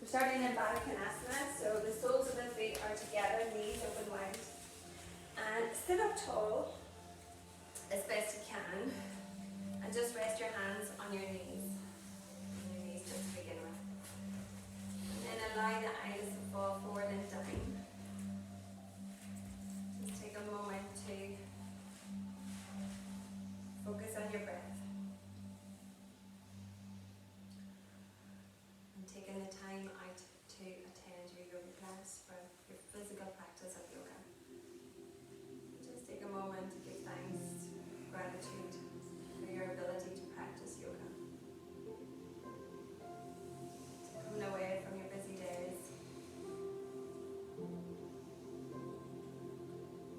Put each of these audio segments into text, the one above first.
starting in Baddha Konasana, so the soles of the feet are together, knees open wide. And sit up tall as best you can, and just rest your hands on your knees. Just to begin with. And then allow the eyes to fall forward and down. Just take a moment to focus on your breath. And taking the time out to attend your yoga class for your physical practice of yoga. Just take a moment to give thanks, gratitude for your ability to practice yoga. Coming away from your busy days.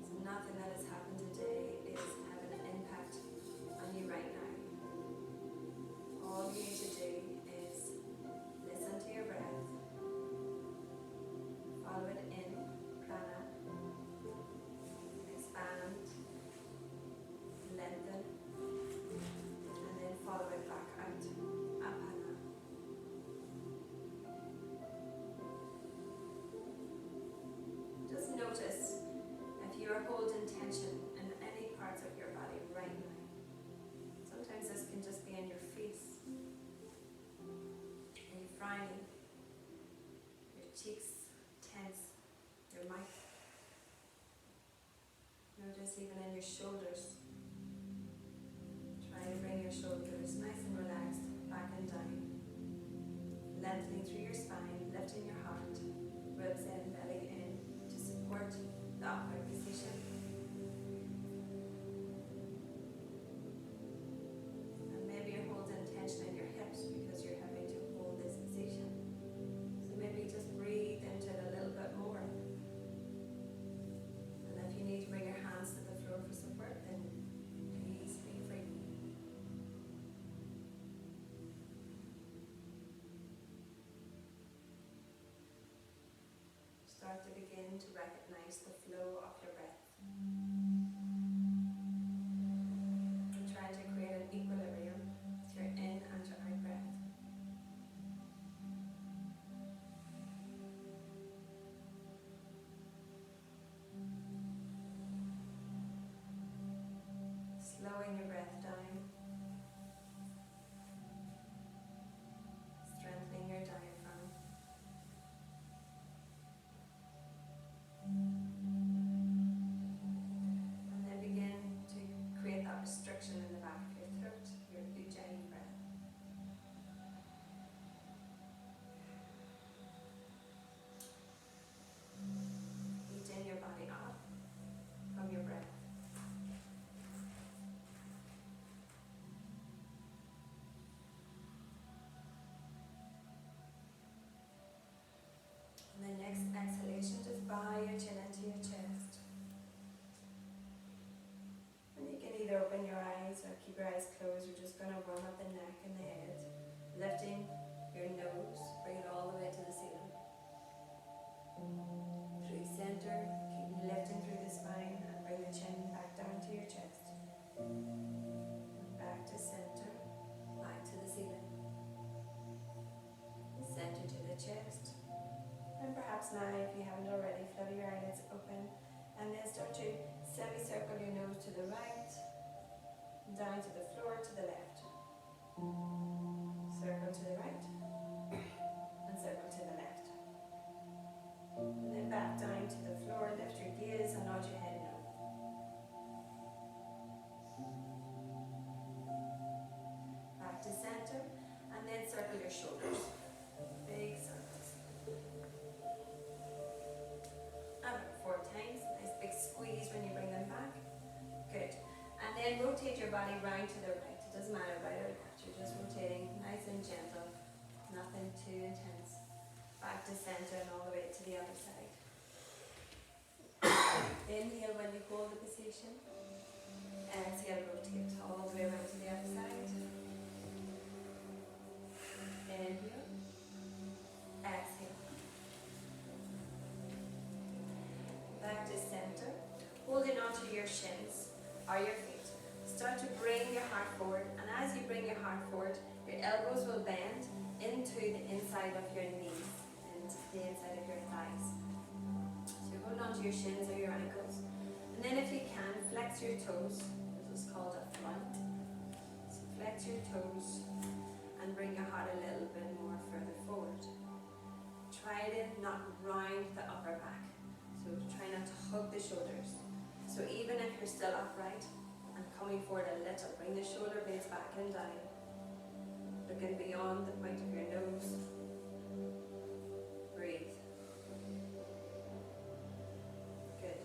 So nothing that has happened today is having an impact on you right now. All you need to do is listen to your breath, follow it in, prana, expand, lengthen, and then follow it back out, apana. Just notice if you are holding tension in any parts of your body right now. Sometimes this can just be in your face. Are you frowning? Your cheeks tense, your mouth. Notice even in your shoulders. Try to bring your shoulders nice and relaxed, back and down. Lengthening through your spine, lifting your heart, ribs in, belly in, to support the upright position. And maybe you're holding tension in your hips because you're having to hold this position. So maybe just breathe into it a little bit more. And if you need to bring your hands to the floor for support, then please be free. Start to begin to recognize the flow of your breath. And try to create an equilibrium with your in and your out breath. Slowing your breath down. Strengthening your diaphragm. And then begin to create that restriction in the back of your throat, your ujjayi breath. Heating your body up from your breath. And the next exhalation, just bow your chin into your chest. And you can either open your eyes or keep your eyes closed. We're just going to warm up the neck and the head. Lifting your nose, bring it all the way to the ceiling. Through center, keep lifting through the spine and bring the chin back down to your chest. Back to center, back to the ceiling. Center to the chest. And perhaps now, if you haven't already, flutter your eyelids open and then start to semicircle your nose to the right, down to the floor, to the left. Circle to the right and circle to the left. And then back down to the floor, lift your gaze and nod your head no. Back to center and then circle your shoulders. Big circles. About 4 times. Nice big squeeze when you bring them back. Good. And then rotate your body round to the right. It doesn't matter right or left. You're just rotating nice and gentle. Nothing too intense. Back to center and all the way to the other side. Inhale when you hold the position. Exhale, rotate all the way around to the other side. Inhale. Exhale. Back to center. Holding onto your shins or your feet. Start to bring your heart forward, and as you bring your heart forward, your elbows will bend into the inside of your knees. the inside of your thighs. So you're holding onto your shins or your ankles. And then if you can, flex your toes. This is called a flight. So flex your toes and bring your heart a little bit more further forward. Try to not round the upper back. So try not to hug the shoulders. So even if you're still upright and coming forward a little, bring the shoulder blades back and down. Looking beyond the point of your nose. Breathe. Good.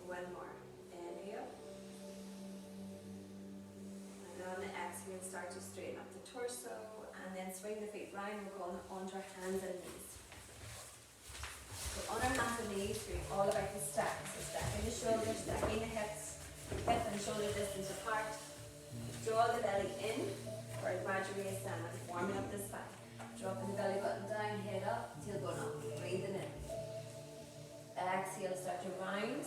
One more. Inhale. And on the exhale, start to straighten up the torso and then swing the feet round. We're going onto our hands and knees. So on our hands and knees, we're all about the stack. So stacking the shoulders, stacking the hips, hip and shoulder distance apart. Draw the belly in for a Madhurasana, warming up the spine. Dropping the belly button down, head up, tail going up. Breathing in. Exhale, start to round.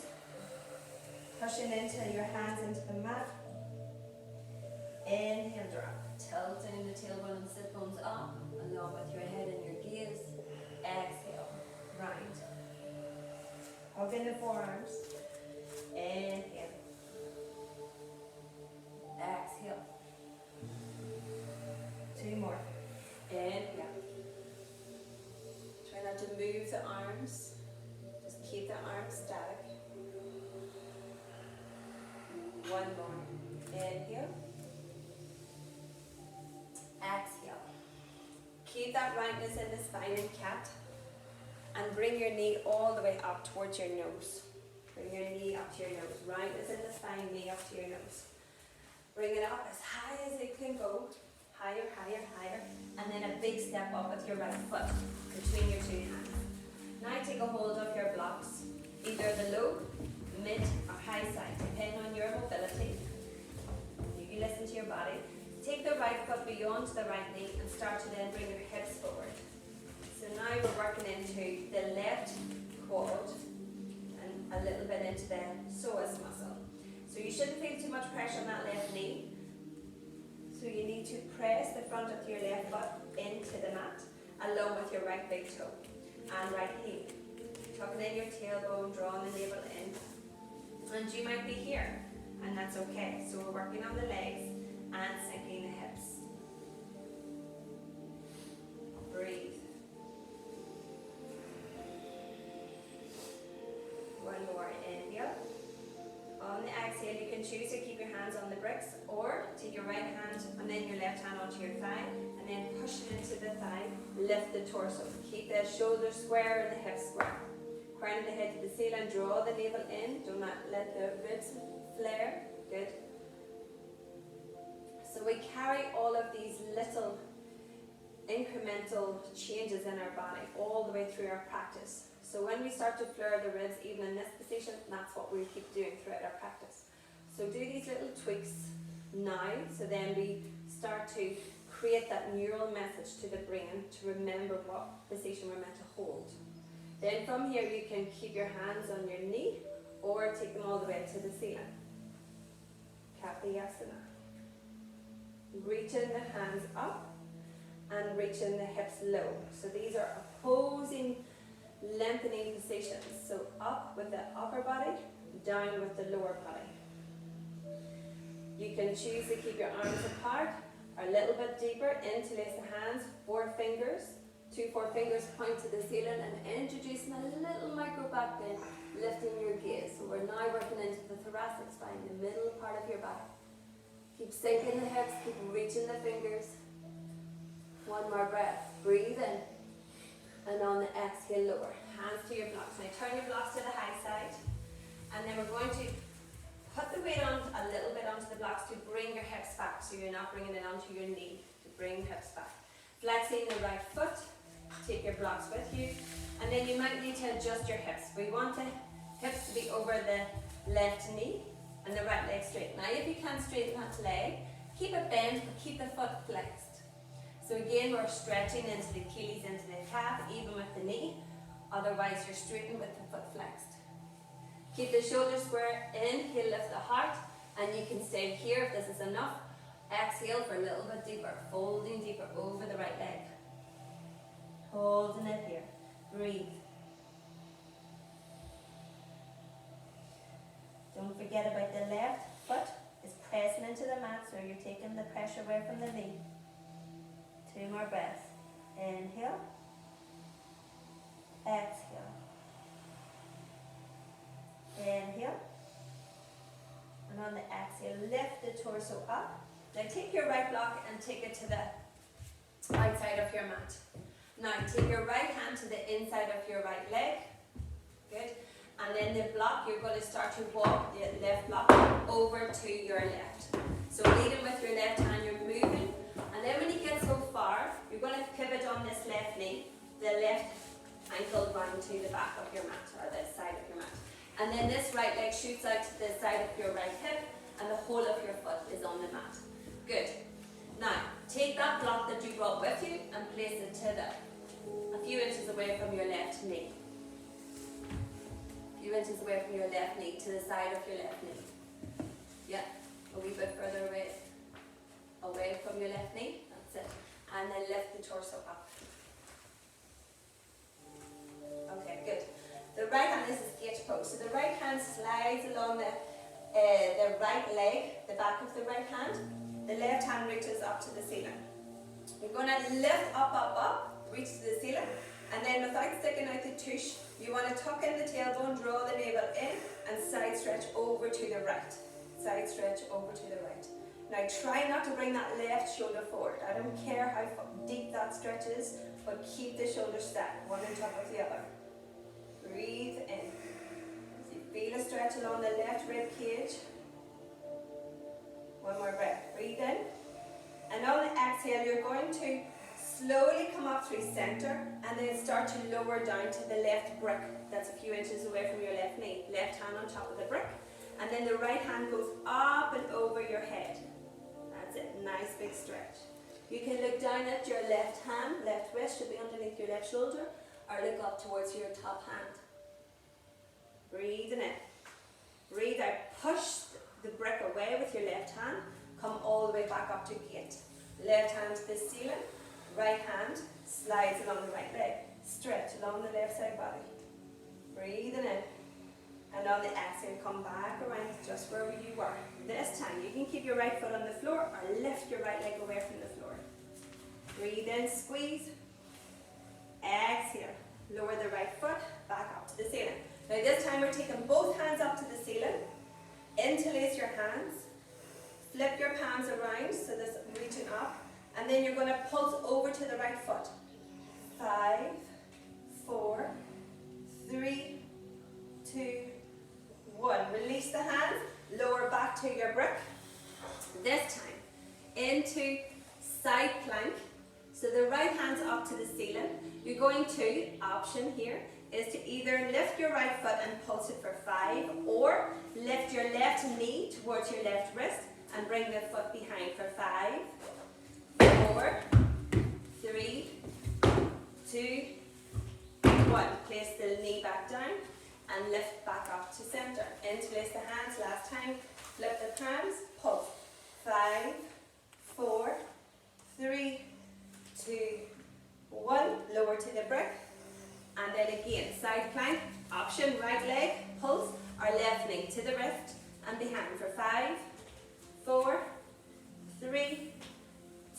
Pushing into your hands into the mat. Inhale, drop. Tilting the tailbone and sit bones up, along with your head and your gaze. Exhale, round. Hugging the forearms. Inhale. Exhale. Two more. Inhale. Try not to move the arms. Just keep the arms static. One more. Inhale. Exhale. Keep that roundness in the spine in cat. And bring your knee all the way up towards your nose. Bring your knee up to your nose. Roundness in the spine, knee up to your nose. Bring it up as high as it can go. Higher, higher, higher. And then a big step up with your right foot between your two hands. Now take a hold of your blocks. Either the low, mid or high side, depending on your mobility. You listen to your body. Take the right foot beyond the right knee and start to then bring your hips forward. So now we're working into the left quad and a little bit into the psoas muscle. So you shouldn't feel too much pressure on that left knee. So you need to press the front of your left foot into the mat along with your right big toe and right heel. Tucking in your tailbone, drawing the navel in. And you might be here, and that's okay. So we're working on the legs and sinking the hips. Breathe. One more. Inhale. On the exhale, you can choose to keep your hands on the bricks or take your right hand and then your left hand onto your thigh and then push it into the thigh. Lift the torso. Keep the shoulders square and the hips square. Crown of the head to the ceiling. Draw the navel in. Do not let the ribs flare. Good. So we carry all of these little incremental changes in our body all the way through our practice. So when we start to flare the ribs, even in this position, that's what we keep doing throughout our practice. So do these little tweaks now, so then we start to create that neural message to the brain to remember what position we're meant to hold. Then from here you can keep your hands on your knee or take them all the way to the ceiling. Kapayasana. Reaching the hands up and reaching the hips low. So these are opposing lengthening positions. So up with the upper body, down with the lower body. You can choose to keep your arms apart or a little bit deeper, interlace the hands, 4 fingers, 2 forefingers point to the ceiling and introducing a little micro back bend, lifting your gaze. So we're now working into the thoracic spine, the middle part of your back. Keep sinking the hips, keep reaching the fingers. One more breath. Breathe in. And on the exhale, lower. Hands to your blocks. Now turn your blocks to the high side. And then we're going to put the weight on a little bit onto the blocks to bring your hips back. So you're not bringing it onto your knee to bring hips back. Flexing the right foot. Take your blocks with you. And then you might need to adjust your hips. We want the hips to be over the left knee and the right leg straight. Now if you can't straighten that leg, keep it bent but keep the foot flexed. So again, we're stretching into the Achilles, into the calf, even with the knee. Otherwise, you're straightened with the foot flexed. Keep the shoulders square. Inhale, lift the heart. And you can stay here if this is enough. Exhale for a little bit deeper, folding deeper over the right leg. Holding it here. Breathe. Don't forget about the left foot is pressing into the mat, so you're taking the pressure away from the knee. 2 more breaths. Inhale. Exhale. Inhale. And on the exhale, lift the torso up. Now take your right block and take it to the outside of your mat. Now take your right hand to the inside of your right leg. Good. And then the block, you're going to start to walk the left block over to your left. So leading with your left hand, you're moving. And then when you get so far, you're going to pivot on this left knee, the left ankle round to the back of your mat, or the side of your mat. And then this right leg shoots out to the side of your right hip, and the whole of your foot is on the mat. Good. Now, take that block that you brought with you and place it to a few inches away from your left knee. A few inches away from your left knee, to the side of your left knee. Yeah, a wee bit further away from your left knee. That's it. And then lift the torso up. Okay, good. The right hand is a skate pose. So the right hand slides along the right leg, the back of the right hand. The left hand reaches up to the ceiling. You're going to lift up, reach to the ceiling, and then without sticking out the tush, you want to tuck in the tailbone, draw the navel in, and side stretch over to the right. Side stretch over to the right. Now try not to bring that left shoulder forward. I don't care how deep that stretch is, but keep the shoulders stacked, one on top of the other. Breathe in. So you feel a stretch along the left rib cage. One more breath. Breathe in. And on the exhale, you're going to slowly come up through center and then start to lower down to the left brick. That's a few inches away from your left knee. Left hand on top of the brick. And then the right hand goes up and over your head. That's it. Nice big stretch. You can look down at your left hand. Left wrist should be underneath your left shoulder. Or look up towards your top hand. Breathe in. Breathe out. Push the brick away with your left hand. Come all the way back up to gate. Left hand to the ceiling. Right hand slides along the right leg. Stretch along the left side body. Breathe in. And on the exhale, come back around just where you were. This time, you can keep your right foot on the floor or lift your right leg away from the floor. Breathe in, squeeze. Exhale. Lower the right foot back up to the ceiling. Now this time we're taking both hands up to the ceiling. Interlace your hands. Flip your palms around, so this reaching up. And then you're going to pulse over to the right foot. 5, 4, 3, 2, 1. Release the hands. Lower back to your brick. This time into side plank. So the right hand's up to the ceiling. You're going to, option here, is to either lift your right foot and pulse it for 5, or lift your left knee towards your left wrist and bring the foot behind for 5, 4, 3, 2, 1. Place the knee back down and lift back up to center. Interlace the hands last time. Flip the palms, pulse. 5, 4, 3, 2, 1. Lower to the brick. And then again, side plank, option, right leg, pulse, or left knee to the wrist and behind for 5, 4, 3,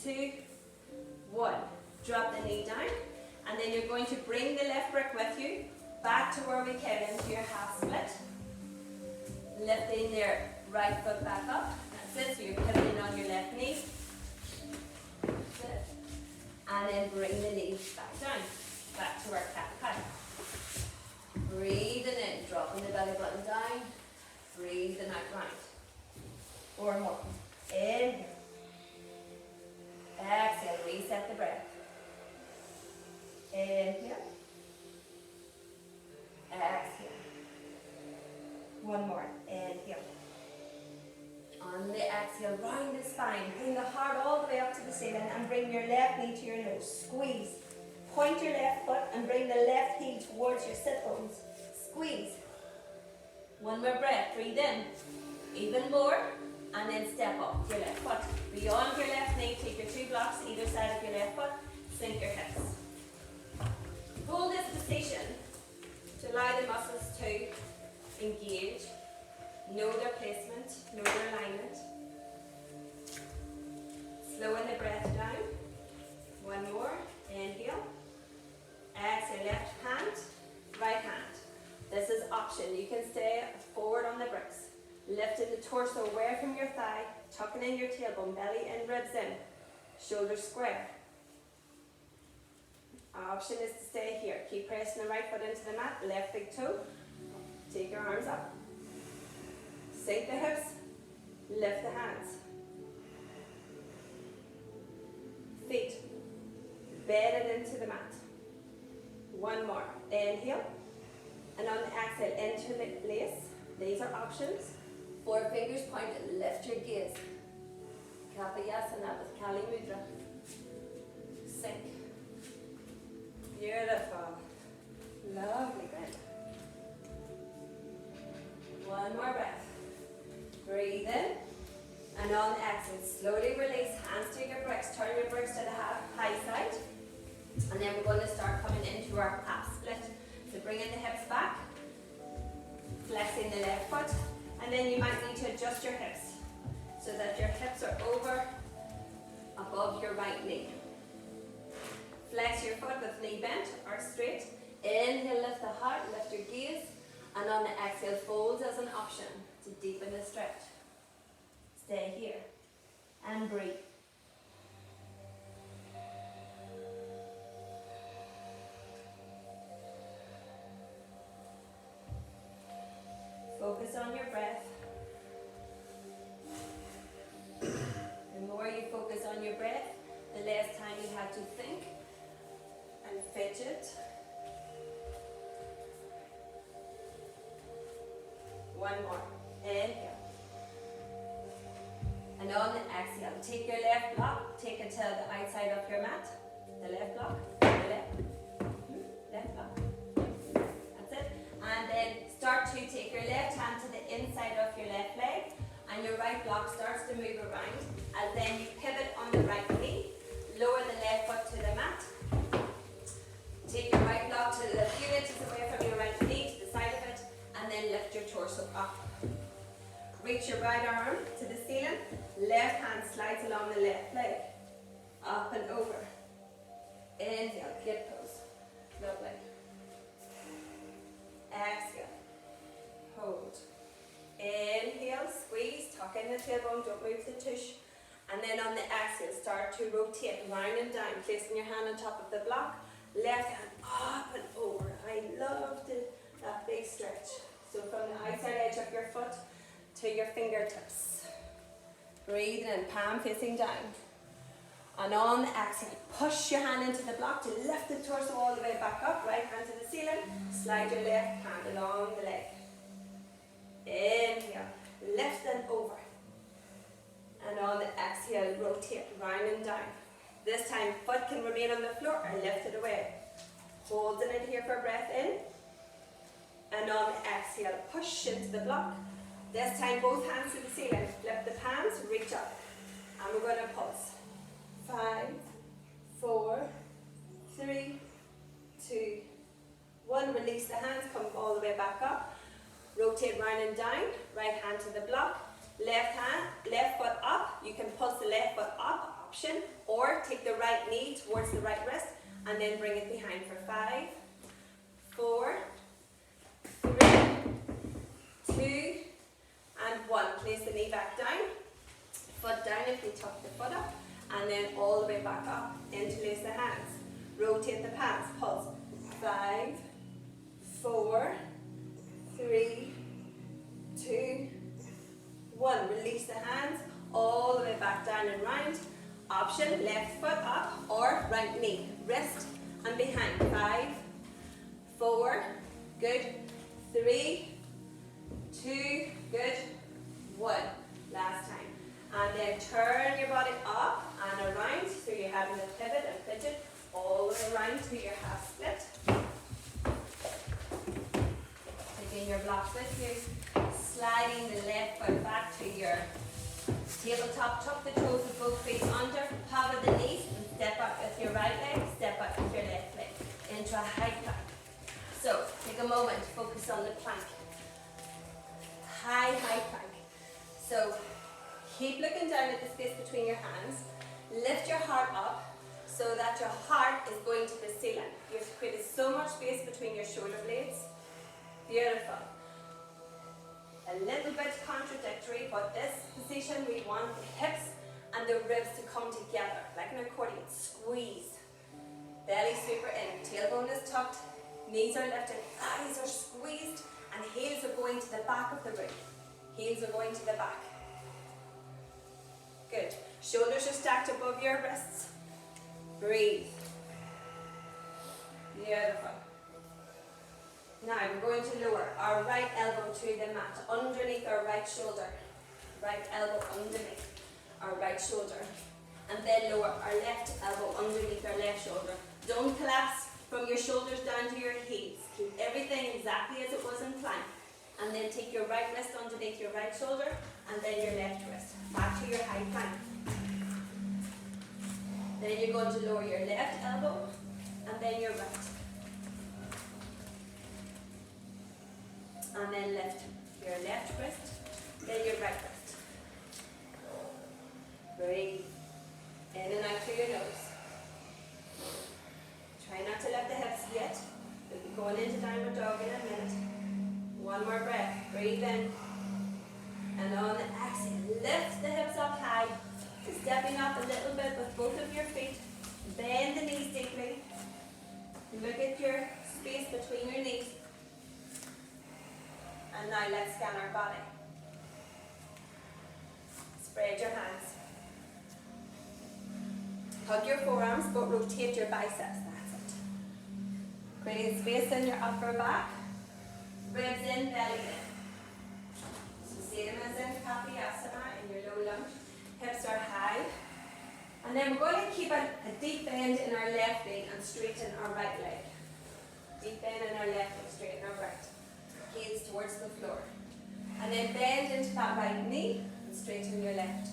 2, 1. Drop the knee down, and then you're going to bring the left brick with you back to where we came into your half split. Lifting your right foot back up. That's it, so you're pivoting on your left knee. That's it. And then bring the knee back down. Back to our cat-cow. Breathing in, dropping the belly button down. Breathing out round. 4 more. Inhale. Exhale, reset the breath. Inhale. Exhale. 1 more. Inhale. On the exhale, round the spine. Bring the heart all the way up to the ceiling and bring your left knee to your nose. Squeeze. Point your left foot and bring the left heel towards your sit bones. Squeeze. 1 more breath. Breathe in. Even more. and then step up your left foot. Beyond your left knee, take your 2 blocks either side of your left foot, sink your hips. Hold this position to allow the muscles to engage, know their placement, know their alignment. Slowing the breath down. One more, inhale. Exhale, left hand, right hand. This is option. You can stay forward on the bricks. Lifting the torso away from your thigh, tucking in your tailbone, belly in, ribs in, shoulders square. Option is to stay here. Keep pressing the right foot into the mat, left big toe. Take your arms up. Sink the hips, lift the hands. Feet bedded into the mat. One more. Inhale. And on the exhale, interlace. These are options. 4 fingers pointed, lift your gaze. Kapayasana with Kali Mudra. Sink. Beautiful. Lovely, Brenda. One more breath. Breathe in. And on the exhale, slowly release. Hands to your bricks. Turn your bricks to the high side. And then we're going to start coming into our half split. So bringing the hips back. Flexing the left foot. And then you might need to adjust your hips so that your hips are above your right knee. Flex your foot with knee bent or straight. Inhale, lift the heart, lift your gaze. And on the exhale, fold as an option to deepen the stretch. Stay here and breathe. Focus on your breath. The more you focus on your breath, the less time you have to think and fidget. One more. Inhale. And on the exhale, take your left block, take it to the outside of your mat. The left block, the left block. That's it. And then start to take your left hand to the inside of your left leg, and your right block starts to move around. And then you pivot on the right knee, lower the left foot to the mat. Take your right block to a few inches away from your right knee to the side of it, and then lift your torso up. Reach your right arm to the ceiling, left hand slides along the left leg, up and over. Inhale, kid pose. Lovely. Exhale. Hold. Inhale, squeeze, tuck in the tailbone, don't move the tush. And then on the exhale, start to rotate round and down, placing your hand on top of the block. Left hand up and over. I love that big stretch. So from the outside edge of your foot to your fingertips. Breathe in, palm facing down. And on the exhale, push your hand into the block to lift the torso all the way back up. Right hand to the ceiling. Slide your left hand along the leg. Inhale, lift and over. And on the exhale, rotate round and down. This time, foot can remain on the floor or lift it away. Holding it here for breath in. And on the exhale, push into the block. This time, both hands to the ceiling. Flip the palms, reach up. And we're going to pulse. 5, 4, 3, 2, 1. Release the hands, come all the way back up. Rotate round and down. Right hand to the block. Left foot up. You can pulse the left foot up, option. Or take the right knee towards the right wrist and then bring it behind for 5, 4, 3, 2, and 1. Place the knee back down. Foot down if you tuck the foot up. And then all the way back up. Interlace the hands. Rotate the palms. Pulse. 5, 4, 3, 2, 1. Release the hands. All the way back down and round. Option, left foot up or right knee. Wrist and behind. 5, 4, good. 3, 2, good. 1. Last time. And then turn your body up and around. So you're having a pivot and fidget all the way around to your half split. Taking your blocks with you. Sliding the left foot back to your Tabletop, tuck the toes of both feet under, hover the knees, and step up with your right leg, step up with your left leg, into a high plank. So, take a moment to focus on the plank. High plank. So, keep looking down at the space between your hands, lift your heart up, so that your heart is going to the ceiling. You've created so much space between your shoulder blades. Beautiful. A little bit contradictory, but this position we want the hips and the ribs to come together, like an accordion. Squeeze. Belly super in, tailbone is tucked, knees are lifted, thighs are squeezed, and heels are going to the back of the room. Heels are going to the back. Good. Shoulders are stacked above your wrists. Breathe. Beautiful. Now we're going to lower our right elbow to the mat, underneath our right shoulder. Right elbow underneath our right shoulder. And then lower our left elbow underneath our left shoulder. Don't collapse from your shoulders down to your heels. Keep everything exactly as it was in plank. And then take your right wrist underneath your right shoulder, and then your left wrist. Back to your high plank. Then you're going to lower your left elbow, and then your right. And then lift your left wrist, then your right wrist. Breathe. In and out through your nose. Try not to let the hips yet. We'll be going into downward dog in a minute. One more breath. Breathe in. And on the exhale, lift the hips up high. Stepping up a little bit with both of your feet. Bend the knees deeply. Look at your space between your knees. And now let's scan our body. Spread your hands. Hug your forearms, but rotate your biceps. That's it. Creating space in your upper back. Ribs in, belly in. So same as in Kapayasana in your low lunge. Hips are high. And then we're going to keep a deep bend in our left leg and straighten our right leg. Deep bend in our left leg, straighten our right. Heels towards the floor. And then bend into that right knee and straighten your left.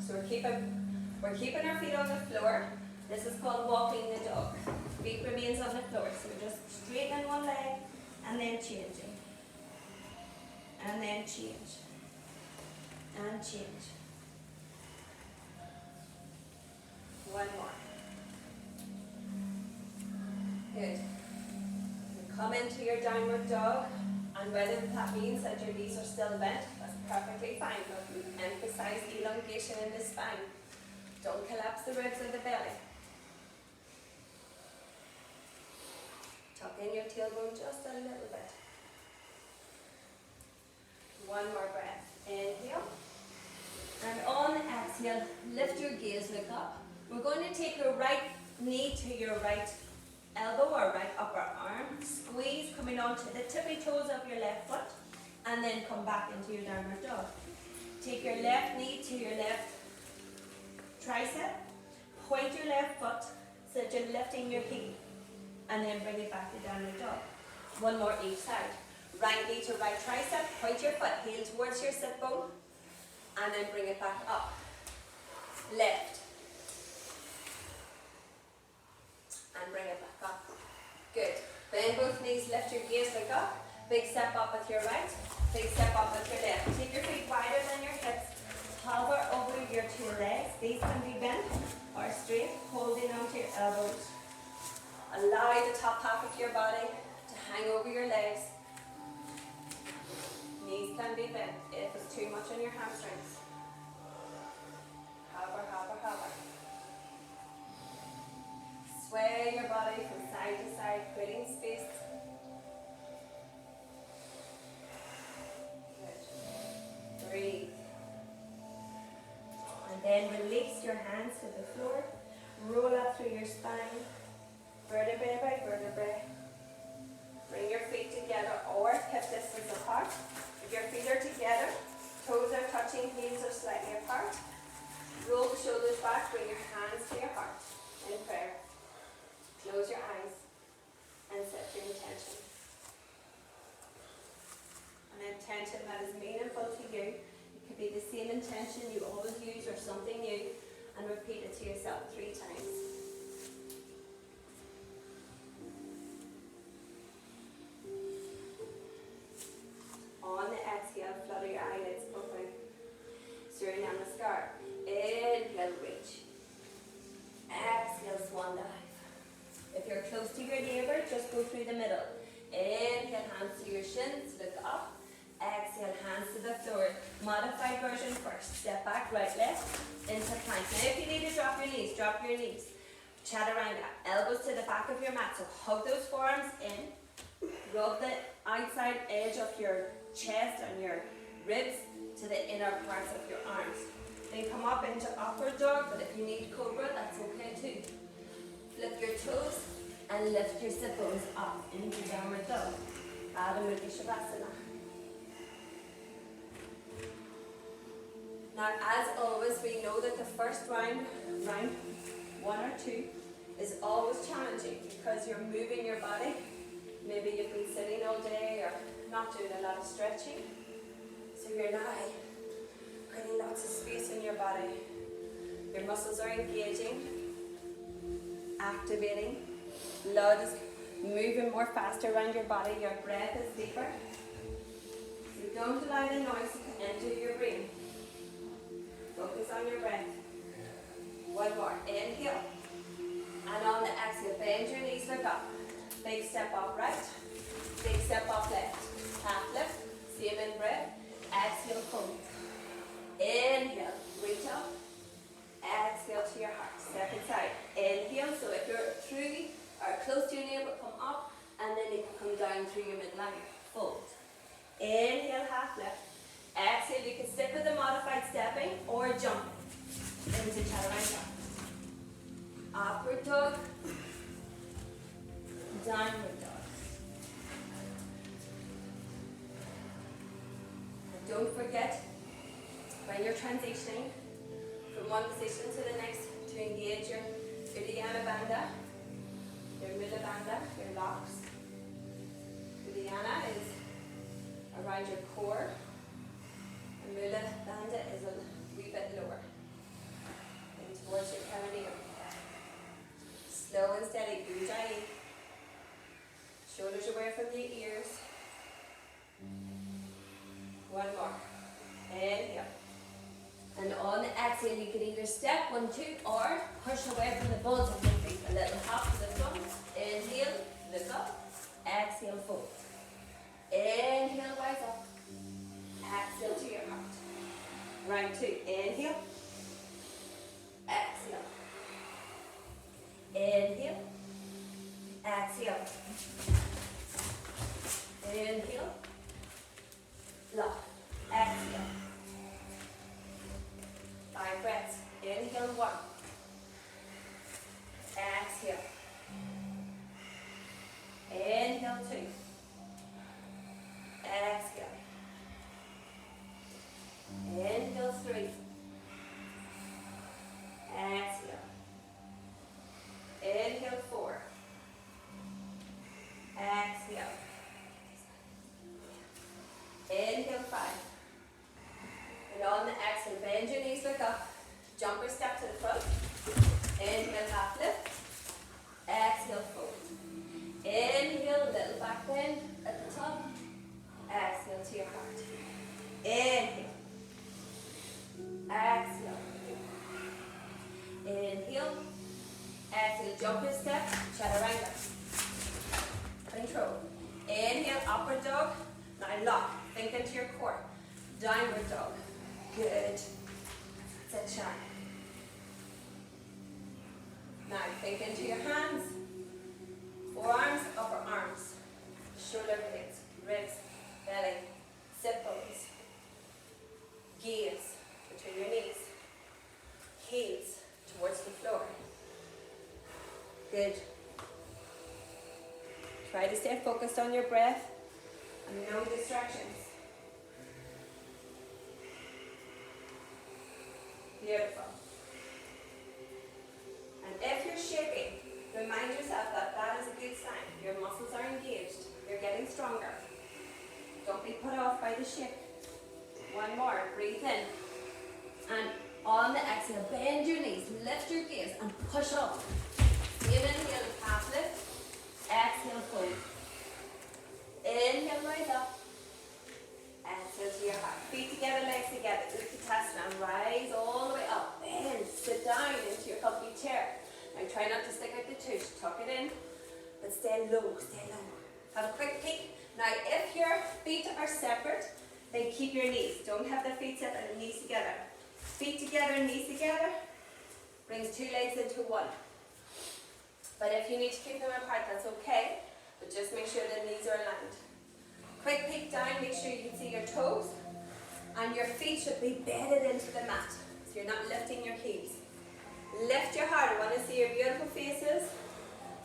So we're keeping our feet on the floor. This is called walking the dog. Feet remains on the floor. So we're just straightening one leg and then changing. And then change. And change. One more. Good. Come into your downward dog, and whether that means that your knees are still bent, that's perfectly fine, but we emphasize elongation in the spine. Don't collapse the ribs or the belly. Tuck in your tailbone just a little bit. One more breath. Inhale. And on the exhale, lift your gaze, look up. We're going to take your right knee to your right elbow or right upper arm. Squeeze coming onto the tippy toes of your left foot, and then come back into your downward dog. Take your left knee to your left tricep. Point your left foot so that you're lifting your heel, and then bring it back to downward dog. One more each side. Right knee to right tricep. Point your foot, heel towards your sit bone, and then bring it back up. Lift. And bring it back up. Good. Bend both knees, lift your gaze, look up. Big step up with your right, big step up with your left. Take your feet wider than your hips. Hover over your two legs. These can be bent or straight, holding onto your elbows. Allow the top half of your body to hang over your legs. Knees can be bent if it's too much on your hamstrings. Hover, hover, hover. Sway your body from side to side, creating space. Good. Breathe. And then release your hands to the floor. Roll up through your spine, vertebrae by vertebrae. Bring your feet together or hip distance apart. If your feet are together, toes are touching, heels are slightly apart. Roll the shoulders back, bring your hands to your heart in prayer. Close your eyes and set your intention. An intention that is meaningful to you. It could be the same intention you always use or something new, and repeat it to yourself 3 times. On the exhale, flutter your eyelids open. Surya Namaskar. Inhale, reach. Exhale, swan dive. If you're close to your neighbour, just go through the middle. Inhale, hands to your shins, look up. Exhale, hands to the floor. Modified version first. Step back, right, left, into plank. Now if you need to drop your knees, drop your knees. Chaturanga, elbows to the back of your mat. So hug those forearms in. Rub the outside edge of your chest and your ribs to the inner parts of your arms. Then come up into upward dog, but if you need cobra, that's okay too. Flip your toes and lift your sit bones up into downward dog. Adho Mukha Shavasana. Now, as always, we know that the first round 1 or 2, is always challenging because you're moving your body. Maybe you've been sitting all day or not doing a lot of stretching. So you're now creating lots of space in your body. Your muscles are engaging, activating. Blood is moving more faster around your body. Your breath is deeper. So don't allow the noise to enter your brain. Focus on your breath. 1 more. Inhale. And on the exhale, bend your knees, look up. Big step up right. Big step up left. Half lift. Same in breath. Exhale, fold. Inhale. Reach up. Exhale to your heart. Second side. Inhale. So if you're through or close to your neighbor, come up. And then you can come down through your midline. Fold. Inhale, half lift. Exhale, you can stick with the modified stepping or jump into chaturanga. Upward dog, downward dog. And don't forget, when you're transitioning from one position to the next, to engage your Uddiyana Bandha, your Mula Bandha, your locks. Uddiyana is around your core. Mula Bandha is a wee bit lower, and towards your perineum. Slow and steady, Ujjayi. Shoulders away from the ears. 1 more. Inhale. And on the exhale, you can either step 1, 2, or push away from the balls of your feet. A little hop to the front. Inhale, look up. Exhale, fold. Inhale, rise up. Exhale to your heart. Round 2. Inhale. Exhale. Inhale. Exhale. Inhale. Lock. Exhale. 5 breaths. Inhale 1. Exhale. Inhale 2. Exhale. Inhale 3. Exhale. Inhale 4. Exhale. Inhale 5. And on the exhale, bend your knees, look up. Jumper step to the front. Inhale, half lift. Exhale, fold. Inhale, little back bend at the top. Exhale to your heart. Inhale. Exhale. Inhale. Exhale, jumper step, chaturanga. Control. Inhale, upward dog. Now lock. Think into your core. Downward dog. Good. Sit shine. Now think into your hands. Forearms, upper arms. Shoulder blades, ribs, belly, sit bones. Gaze between your knees. Heels towards the floor. Good. Try to stay focused on your breath and no distractions. Beautiful. And if you're shaking, remind yourself that that is a good sign. Your muscles are engaged. You're getting stronger. Don't be put off by the shake. 1 One more, breathe in. And on the exhale, bend your knees, lift your gaze and push up. Same inhale, calf lift. Exhale, fold. Inhale, rise up. Exhale to your heart. Feet together, legs together. Utkatasana. Rise all the way up. Bend. Sit down into your comfy chair. Now try not to stick out the tush. Tuck it in. But stay low. Stay low. Have a quick peek. Now if your feet are separate, then keep your knees. Don't have the feet separate and knees together. Feet together, knees together. Brings two legs into one. But if you need to keep them apart, that's okay. But just make sure the knees are aligned. Quick peek down, make sure you can see your toes. And your feet should be bedded into the mat. So you're not lifting your heels. Lift your heart. I want to see your beautiful faces.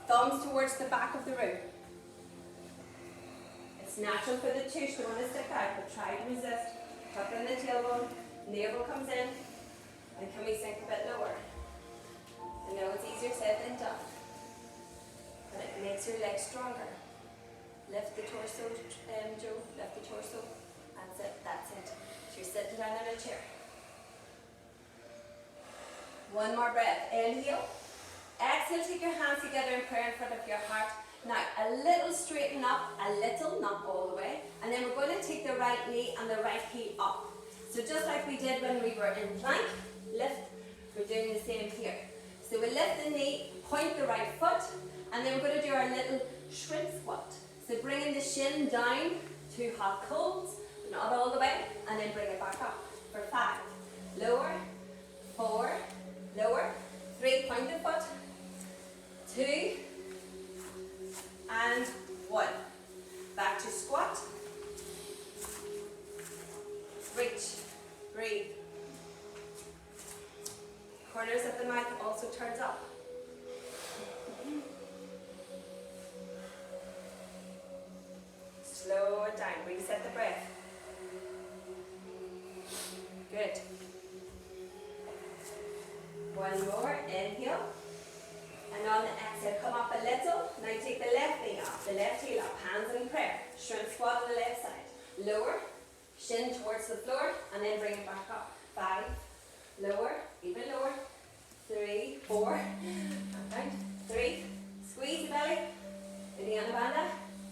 Thumbs towards the back of the room. It's natural for the tush to want to stick out, but try to resist. Tuck in the tailbone. Navel comes in. And can we sink a bit lower? I know it's easier said than done. But it makes your legs stronger. Lift the torso, Joe. Lift the torso. That's it. That's it. So you're sitting down in a chair. One more breath. Inhale. Exhale. Take your hands together in prayer in front of your heart. Now, a little straighten up. A little, not all the way. And then we're going to take the right knee and the right heel up. So just like we did when we were in plank, lift. We're doing the same here. So we lift the knee, point the right foot, and then we're going to do our little shrimp squat. So bringing the shin down to hot coals, not all the way, and then bring it back up for 5. Lower, 4, lower, 3, point the foot, 2, and 1. Back to squat. Reach, breathe. Corners of the mouth also turns up. Slow it down. Reset the breath. Good. One more. Inhale. And on the exhale, come up a little. Now take the left knee up, the left heel up. Hands in prayer. Shrimp squat on the left side. Lower. Shin towards the floor. And then bring it back up. 5. Lower. Even lower. 3, 4. Down. 3. Squeeze the belly. Vinyana Bandha.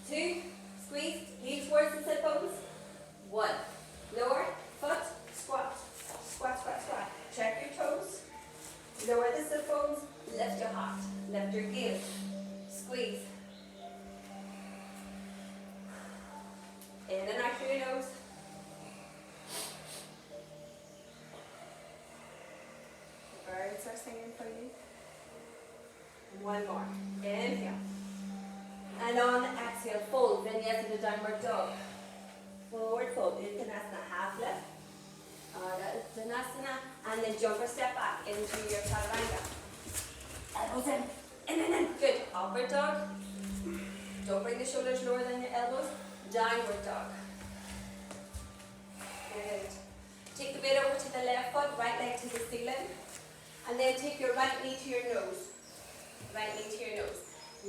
2. Squeeze. Heel towards the sit bones. 1. Lower. Foot. Squat. Squat, squat, squat. Check your toes. Lower the sit bones. Lift your heart. Lift your gaze. Squeeze. In and out through your nose. The birds are singing for you. One more. Inhale. And on the exhale, fold. Vinyasa to downward dog. Forward fold. Uttanasana, half lift. Ardha Uttanasana. And then jump or step back into your chaturanga. Elbows in. Good. Upward dog. Don't bring the shoulders lower than your elbows. Downward dog. Good. Take the weight over to the left foot, right leg to the ceiling. And then take your right knee to your nose. Right knee to your nose.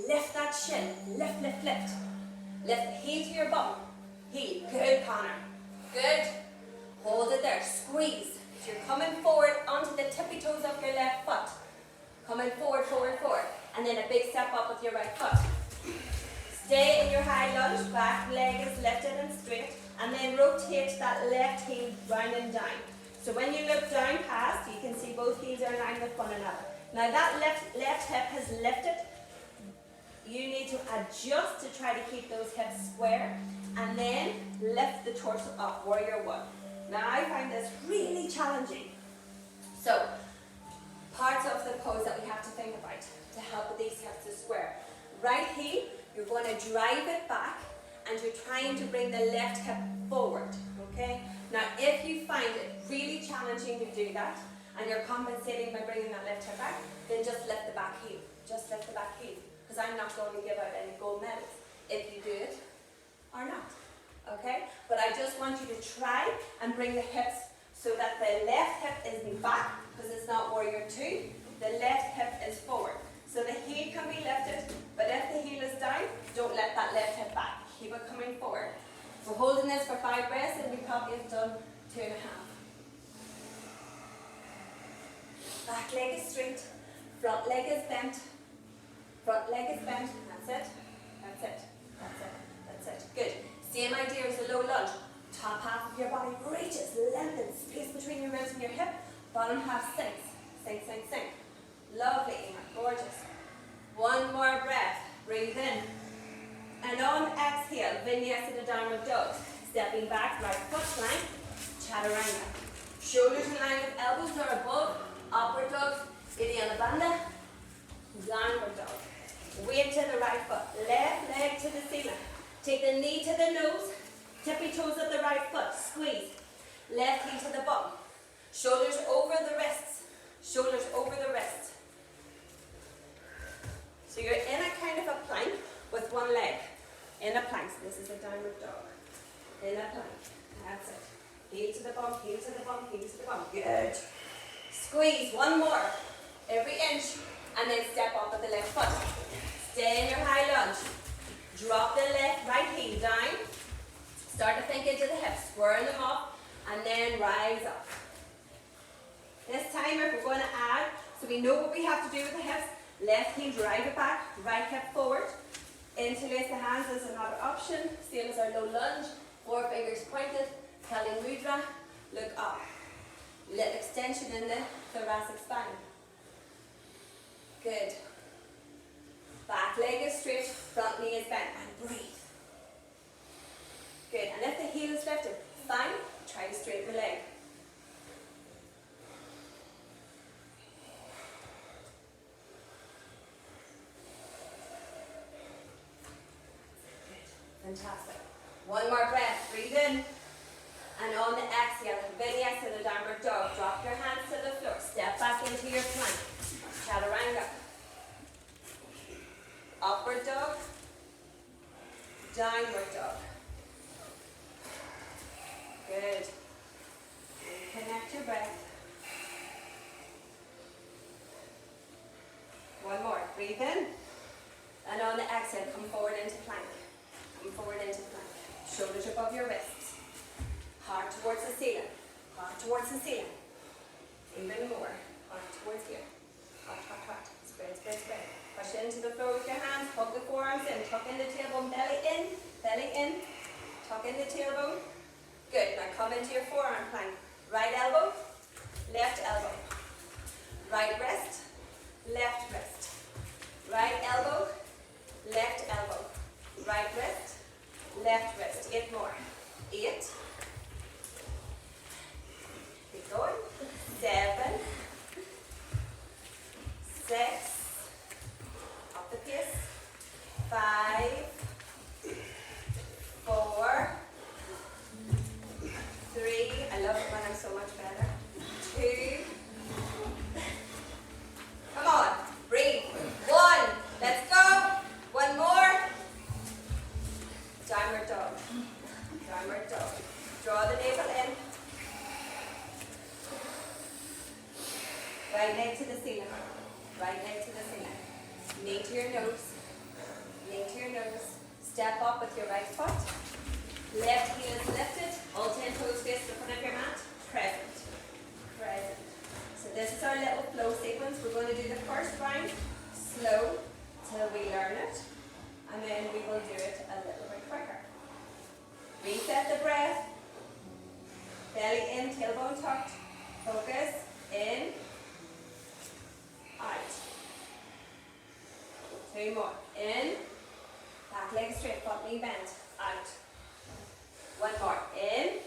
Lift that shin. Lift, lift, lift. Lift the heel to your bum. Heel. Good, Connor. Good. Hold it there. Squeeze. So you're coming forward onto the tippy toes of your left foot. Coming forward, forward, forward. And then a big step up with your right foot. Stay in your high lunge. Back leg is lifted and straight. And then rotate that left heel round and down. So when you look down past, you can see both heels are aligned with one another. Now that left hip has lifted. You need to adjust to try to keep those hips square. And then lift the torso up, warrior 1. Now I find this really challenging. So, parts of the pose that we have to think about to help with these hips to square. Right heel, you're going to drive it back and you're trying to bring the left hip forward, okay? Now if you find it really challenging to do that and you're compensating by bringing that left hip back, then just lift the back heel. Just lift the back heel. Because I'm not going to give out any gold medals if you do it or not, okay? But I just want you to try and bring the hips so that the left hip isn't back, because it's not warrior 2. The left hip is forward. So the heel can be lifted, but if the heel is down, don't let that left hip back. Keep it coming forward. We're holding this for 5 breaths, and we probably have done 2.5. Back leg is straight, front leg is bent, front leg is bent. That's it, that's it, that's it, that's it. Good. Same idea as a low lunge. Top half of your body reaches, lengthens, space between your ribs and your hip. Bottom half sinks, sink, sink, sink. Lovely, Emer, gorgeous. One more breath, breathe in. And on exhale, vinyasa to downward dog. Stepping back, right foot plank, chaturanga. Shoulders in line with elbows are above, upward dog, Uddiyana Bandha, downward dog. Weight to the right foot, left leg to the ceiling. Take the knee to the nose, tippy toes of the right foot, squeeze. Left knee to the bum. Shoulders over the wrists, shoulders over the wrists. So you're in a kind of a plank with one leg. In a plank, so this is a downward dog. In a plank, that's it. Heel to the bum, heel to the bum, heel to the bum. Good. Squeeze, one more. Every inch, and then step off with the left foot. Stay in your high lunge. Drop the left, right heel down. Start to think into the hips, squaring them off, and then rise up. This time, if we're going to add, so we know what we have to do with the hips, left heel drive it back, right hip forward. Interlace the hands is another option, same as our low lunge. 4 fingers pointed, Kali Mudra, look up. Little extension in the thoracic spine. Good. Back leg is straight, front knee is bent, and breathe. Good, and if the heel is lifted, fine, try to straighten the leg. Fantastic. One more breath, breathe in. And on the exhale, vinyasa to downward dog. Drop your hands to the floor. Step back into your plank. Chaturanga. Upward dog. Downward dog. Good. And connect your breath. One more. Breathe in. And on the exhale, come forward into plank. Come forward into plank. Shoulders above your wrists. Heart towards the ceiling. Heart towards the ceiling. Even more. Heart towards here. Heart, heart, heart. Spread, spread, spread. Push into the floor with your hands. Hug the forearms in. Tuck in the tailbone. Belly in. Belly in. Tuck in the tailbone. Good. Now come into your forearm plank. Right elbow. Left elbow. Right wrist. Left wrist. Right elbow. Left elbow. Right wrist. Left wrist. 8 more. 8. Keep going. 7. 6. Up the pace. 5. 4. 3. I love it when I'm so much better. 2. Come on. Breathe. 1. Let's go. 1 more. Downward dog. Downward dog. Draw the navel in. Right leg to the ceiling. Right leg to the ceiling. Knee to your nose. Knee to your nose. Step up with your right foot. Left heel is lifted. All 10 toes face the front of your mat. Present. Present. So this is our little flow sequence. We're going to do the first round slow till we learn it. And then we will do it a little bit quicker. Reset the breath. Belly in, tailbone tucked. Focus. In. Out. 2 more. In. Back leg straight, front knee bent. Out. 1 more. In.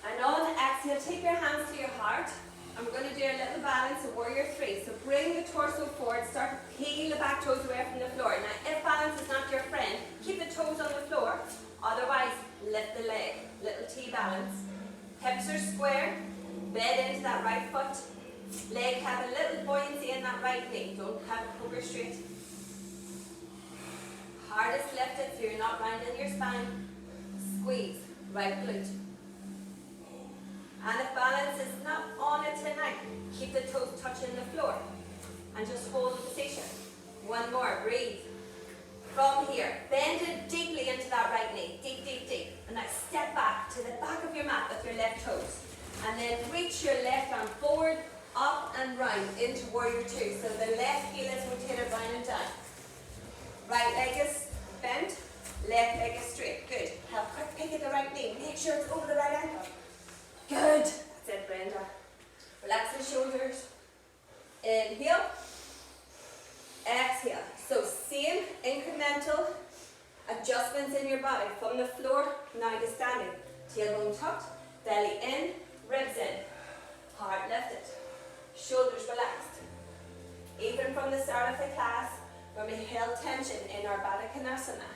And on the exhale, take your hands to your heart. And we're going to do a little balance of warrior 3. So bring the torso forward, start to peel the back toes away from the floor. Now if balance is not your friend, keep the toes on the floor. Otherwise, lift the leg. Little T balance. Hips are square. Bed into that right foot. Leg have a little buoyancy in that right knee. Don't have it poker straight. Heart is lifted so you're not rounding your spine. Squeeze. Right glute. And if balance is not on it tonight, keep the toes touching the floor. And just hold the position. 1 more. Breathe. From here, bend it deeply into that right knee. Deep, deep, deep. And now step back to the back of your mat with your left toes. And then reach your left arm forward, up and round into warrior two. So the left heel is rotated round and down. Right leg is bent, left leg is straight. Good. Have a quick pick at the right knee. Make sure it's over the right ankle. Good. That's it, Brenda. Relax the shoulders. Inhale. Exhale. So same incremental adjustments in your body from the floor now to standing. Tailbone tucked, belly in, ribs in, heart lifted, shoulders relaxed. Even from the start of the class when we held tension in our Baddha Konasana.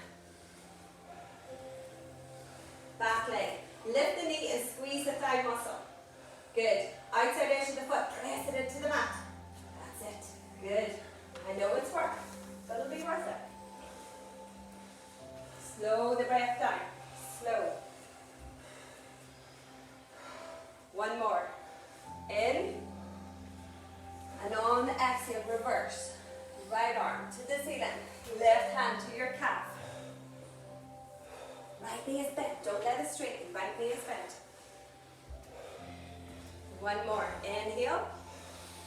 Back leg. Lift the knee and squeeze the thigh muscle. Good. Outside edge of the foot, press it into the mat. That's it. Good. I know it's work, but it'll be worth it. Slow the breath down. Slow. One more. In. And on the exhale, reverse. Right arm to the ceiling. Left hand to your calf. Right knee is bent. Don't let it straighten. Right knee is bent. One more. Inhale.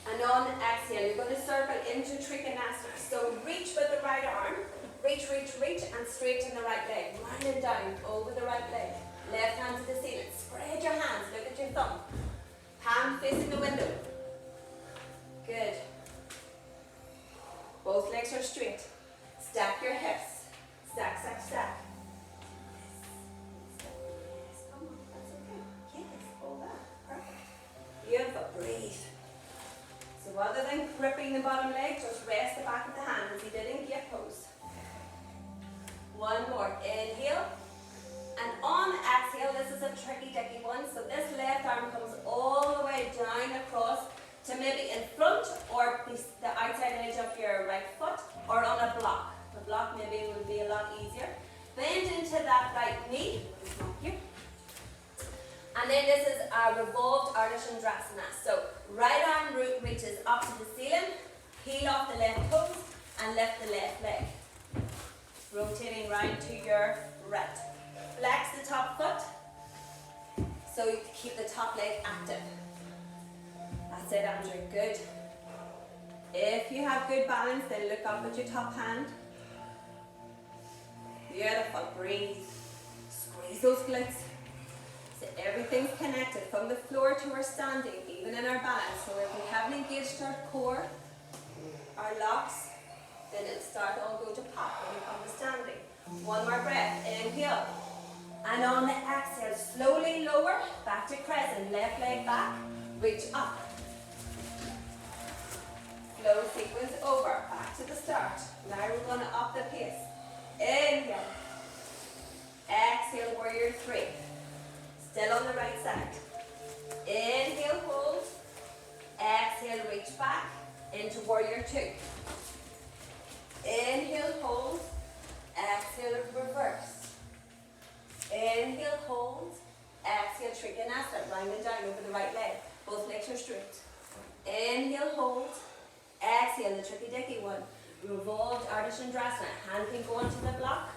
And on the exhale, you're going to circle into Trikonasana. So reach with the right arm. Reach, reach, reach, and straighten the right leg. Round and down over the right leg. Left hand to the ceiling. Spread your hands. Look at your thumb. Palm facing the window. Good. Both legs are straight. Stack your hips. Stack, stack, stack. Yes, come on. That's okay. Yes, hold that. Perfect. Beautiful. Breathe. So rather than gripping the bottom leg, just rest the back of the hand as you did in gate pose. One more. Inhale. And on exhale, this is a tricky dicky one. So this left arm comes all the way down across to maybe in front or the outside edge of your right foot or on a block. The block maybe would be a lot easier. Bend into that right knee. Thank you. And then this is a revolved Ardha So right arm reaches up to the ceiling, heel off the left toes and lift the left leg. Rotating round to your right. Flex the top foot so you keep the top leg active. That's it, Andrew. Good. If you have good balance, then look up at your top hand. Beautiful. Breathe. Squeeze those glutes. So everything's connected from the floor to our standing, even in our balance. So if we haven't engaged our core, our locks, then it'll start all go to pop when we come to standing. One more breath. Inhale. And on the exhale, slowly lower, back to crescent. Left leg back, reach up. Flow sequence over, back to the start. Now we're going to up the pace. Inhale. Exhale, warrior three. Still on the right side. Inhale, hold. Exhale, reach back into warrior two. Inhale, hold. Exhale, reverse. Inhale, hold. Exhale, Trikonasana. Round and down over the right leg. Both legs are straight. Inhale, hold. Exhale, the tricky dicky one. Revolved Ardha Chandrasana. Hand can go onto the block.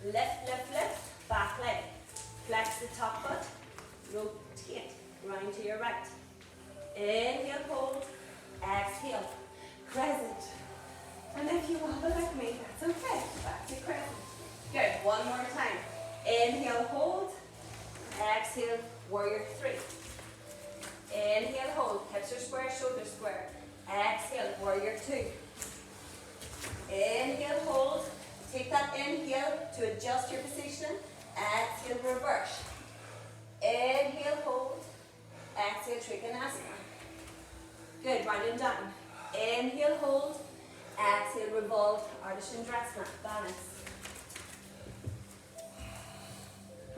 Lift, lift, lift. Back leg. Flex the top foot. Rotate. Round to your right. Inhale, hold. Exhale. Crescent. And if you wobble like me, that's okay. Back to crescent. Good. One more time. Inhale, hold. Exhale, warrior three. Inhale, hold. Hips are square, shoulders square. Exhale, warrior two. Inhale, hold. Take that inhale to adjust your position. Exhale, reverse. Inhale, hold. Exhale, Trikonasana. Good, round and down. Inhale, hold. Exhale, revolve, Ardha Chandrasana. Balance.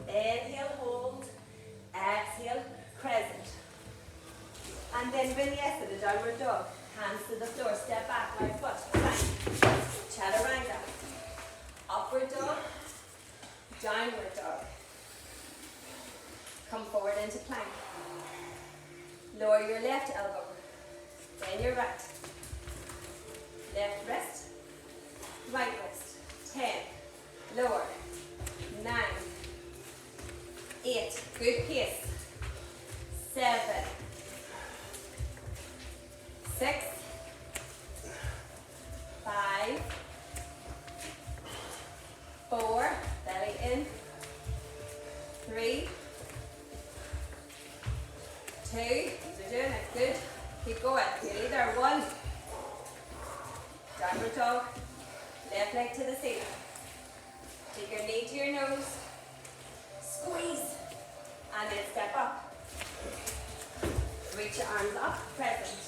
Inhale, hold. Exhale, crescent. And then vinyasa, the downward dog. Hands to the floor, step back, right foot, plank. Chaturanga. Upward dog, downward dog. Come forward into plank. Lower your left elbow, then your right. Left wrist, right wrist. 10, Downward dog. Left leg to the ceiling. Take your knee to your nose. Squeeze. And then step up. Reach your arms up, present.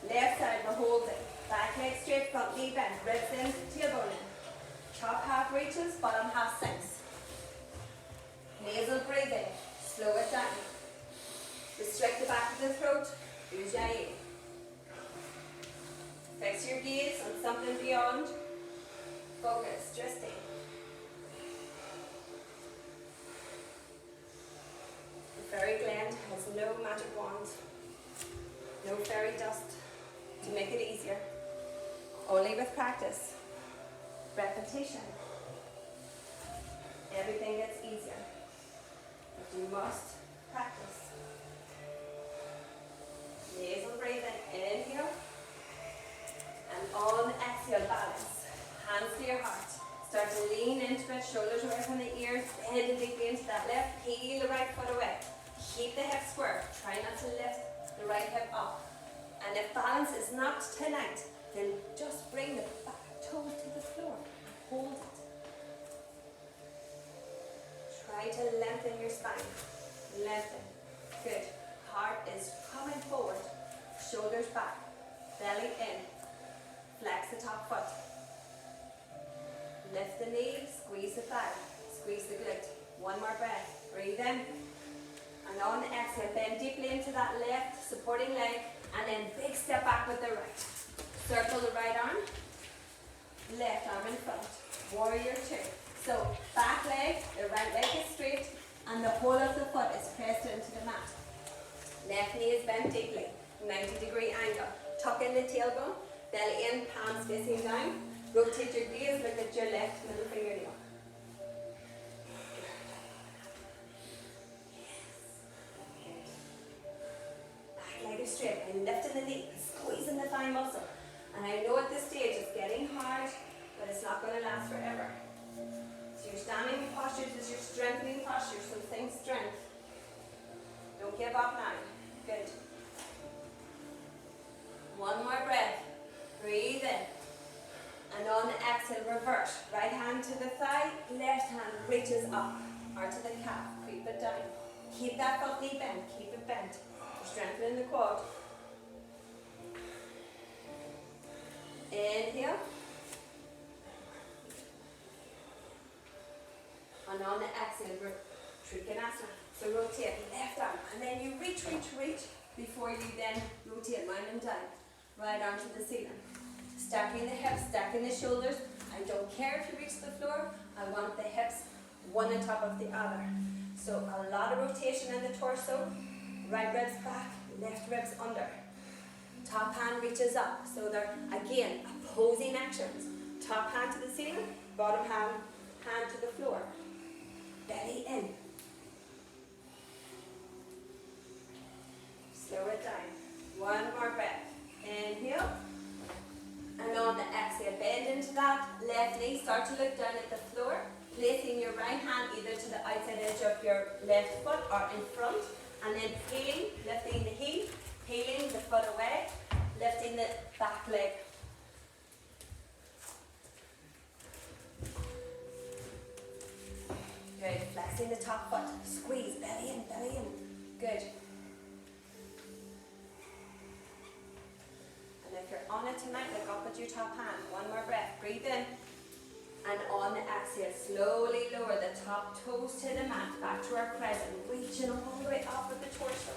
Left side, we're holding. Back leg straight, front knee bent. Ribs in, tailbone in. Top half reaches, bottom half sinks. Nasal breathing. Slow it down. Restrict the back of the throat. Ujjayi. Fix your gaze on something beyond. Focus, just stay. The fairy gland has no magic wand, no fairy dust to make it easier. Only with practice, repetition, everything gets easier. But you must practice. Nasal breathing, inhale, and on exhale, balance. Hands to your heart. Start to lean into it, shoulders away from the ears, bend deeply into that left, peel the right foot away. Keep the hip square. Try not to lift the right hip up. And if balance is not tonight, then just bring the back toes to the floor. Hold it. Try to lengthen your spine. Lengthen. Good. Heart is coming forward. Shoulders back. Belly in. Flex the top foot. Lift the knee. Squeeze the thigh. Squeeze the glute. One more breath. Breathe in. And on exhale, bend deeply into that left supporting leg, and then big step back with the right. Circle the right arm, left arm in front. Warrior two. So back leg, the right leg is straight, and the whole of the foot is pressed into the mat. Left knee is bent deeply, 90-degree angle. Tuck in the tailbone, belly in, palms facing down. Rotate your gaze, look at your left middle fingernail. Leg is straight, and lifting the knee, squeezing the thigh muscle. And I know at this stage it's getting hard, but it's not going to last forever. So your standing postures is your strengthening posture, so think strength. Don't give up now. Good. One more breath. Breathe in. And on the exhale, reverse. Right hand to the thigh, left hand reaches up, or to the calf. Creep it down. Keep that front knee bent, keep it bent. Strengthening the quad. Inhale. And on the exhale, Trikonasana. So rotate left arm, and then you reach before you then rotate round and down. Right arm to the ceiling. Stacking the hips, stacking the shoulders. I don't care if you reach the floor. I want the hips one on top of the other. So a lot of rotation in the torso. Right ribs back, left ribs under. Top hand reaches up. So they're, again, opposing actions. Top hand to the ceiling, bottom hand to the floor. Belly in. Slow it down. One more breath. Inhale. And on the exhale, bend into that left knee. Start to look down at the floor. Placing your right hand either to the outside edge of your left foot or in front. And then peeling, lifting the heel, peeling the foot away, lifting the back leg. Good. Flexing the top foot. Squeeze. Belly in, belly in. Good. And if you're on it tonight, look up at your top hand. One more breath. Breathe in. And on the exhale, slowly lower the top toes to the mat, back to our crescent, reaching all the way up with the torso,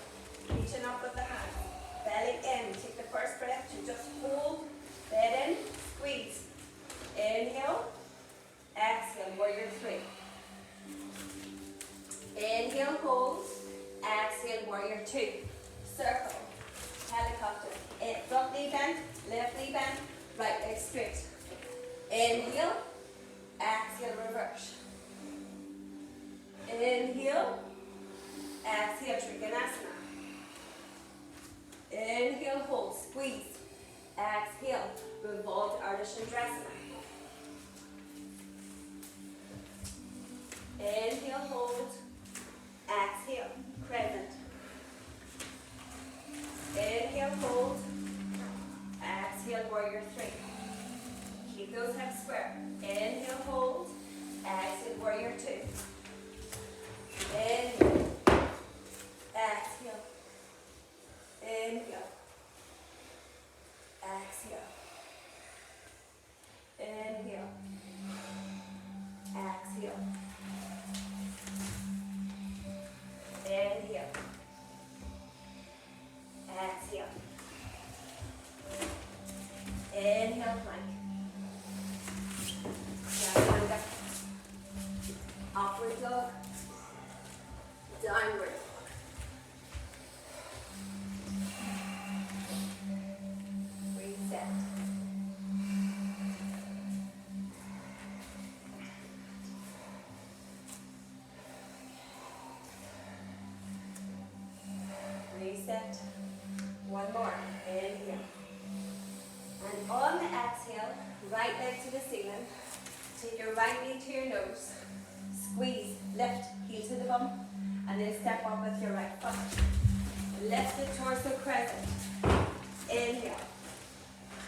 reaching up with the hands, belly in. Take the first breath to just hold, bed in, squeeze. Inhale, exhale, warrior three. Inhale, hold, exhale, warrior two. Circle, helicopter, front knee bent, left knee bent, right leg straight. Inhale, exhale, reverse. Inhale, exhale, Trikonasana. Inhale, hold, squeeze. Exhale, revolved Ardha Chandrasana. Inhale, hold. Exhale, crescent. Inhale, hold. Exhale, warrior three. Keep those hips square. Inhale, hold. Exhale, warrior two. Inhale. Exhale. Inhale. Exhale. Inhale. Exhale. Inhale. Exhale. Inhale, plank. Chaturanga. Upward dog. Downward dog. Reset. Reset. One more. Inhale. And on the exhale, right leg to the ceiling. Take your right knee to your nose. Squeeze, lift, heel to the bum. And then step up with your right foot. Lift the torso crescent. Inhale.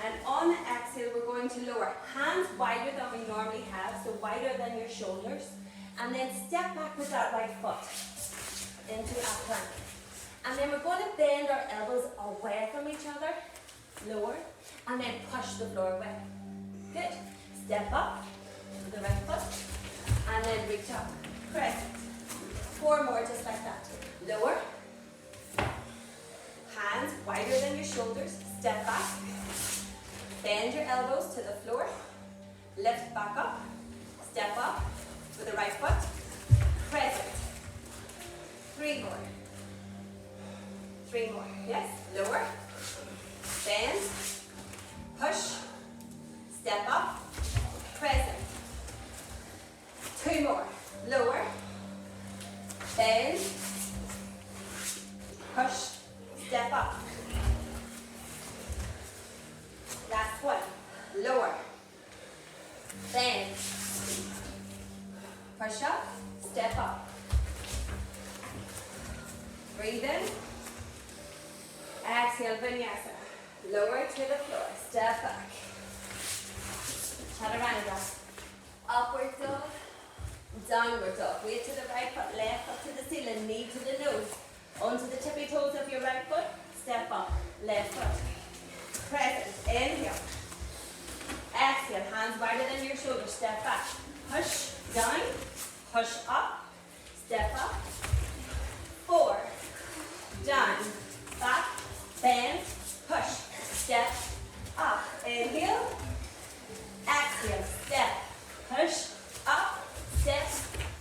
And on the exhale, we're going to lower. Hands wider than we normally have, so wider than your shoulders. And then step back with that right foot into a plank. And then we're going to bend our elbows away from each other. Lower. And then push the floor away. Good. Step up with the right foot. And then reach up. Crescent. 4 more just like that. Lower. Hands wider than your shoulders. Step back. Bend your elbows to the floor. Lift back up. Step up with the right foot. Crescent. 3 more. 3 more. Yes. Lower. Bend. Push. Step up. Crescent. 2 more. Lower. Bend. Push. Step up. Last one. Lower. Bend. Push up. Step up. Breathe in. Exhale, vinyasa. Lower to the floor. Step back. Chaturanga. Upward dog. Downward dog. Weight to the right foot. Left up to the ceiling. Knee to the nose. Onto the tippy toes of your right foot. Step up. Left foot. Crescent. Inhale. Exhale. Hands wider than your shoulders. Step back. Push down. Push up. Step up. 4. Down. Back. Bend. Push. Step up. Inhale. Exhale. Step. Push. Up. Step.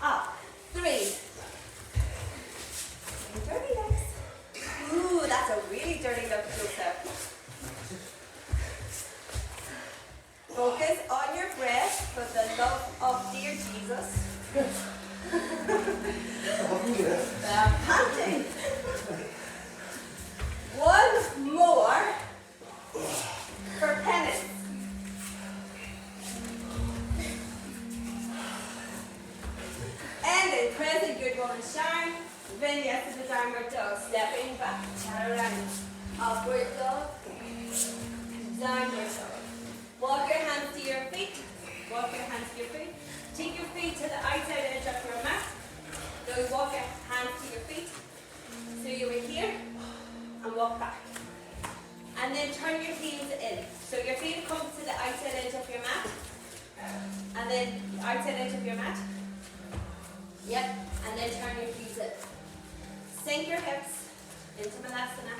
Up. 3. Dirty legs. Ooh, that's a really dirty look, Joseph. Focus on your breath for the love of dear Jesus. Panting. 1 more for penance. And then present, good woman, shine. Vinyasa to the downward dog, stepping back, chaturanga. Upward dog, downward dog. Walk your hands to your feet. Walk your hands to your feet. Take your feet to the outside edge of your mat. So walk your hands to your feet. So you were here and walk back. And then turn your heels in. So your feet come to the outside edge of your mat. And then outside edge of your mat. Yep. And then turn your feet in. Sink your hips into Malasana.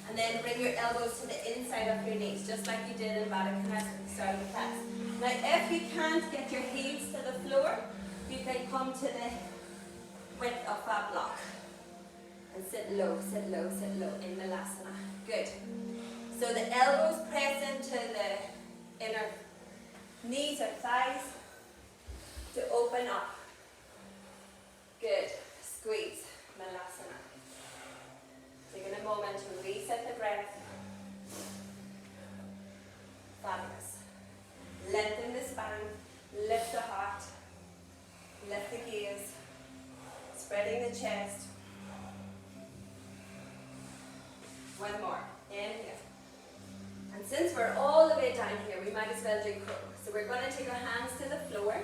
And then bring your elbows to the inside of your knees, just like you did in Baddha Konasana at the start of the class. Now, if you can't get your heels to the floor, you can come to the width of that block. And sit low, sit low, sit low in Malasana. Good. So the elbows press into the inner knees or thighs to open up. Good. Squeeze. Malasana. Taking a moment to reset the breath. Fabulous. Lengthen the spine, lift the heart, lift the gaze, spreading the chest. 1 more. Inhale. And since we're all the way way down here, we might as well do crow. So we're going to take our hands to the floor.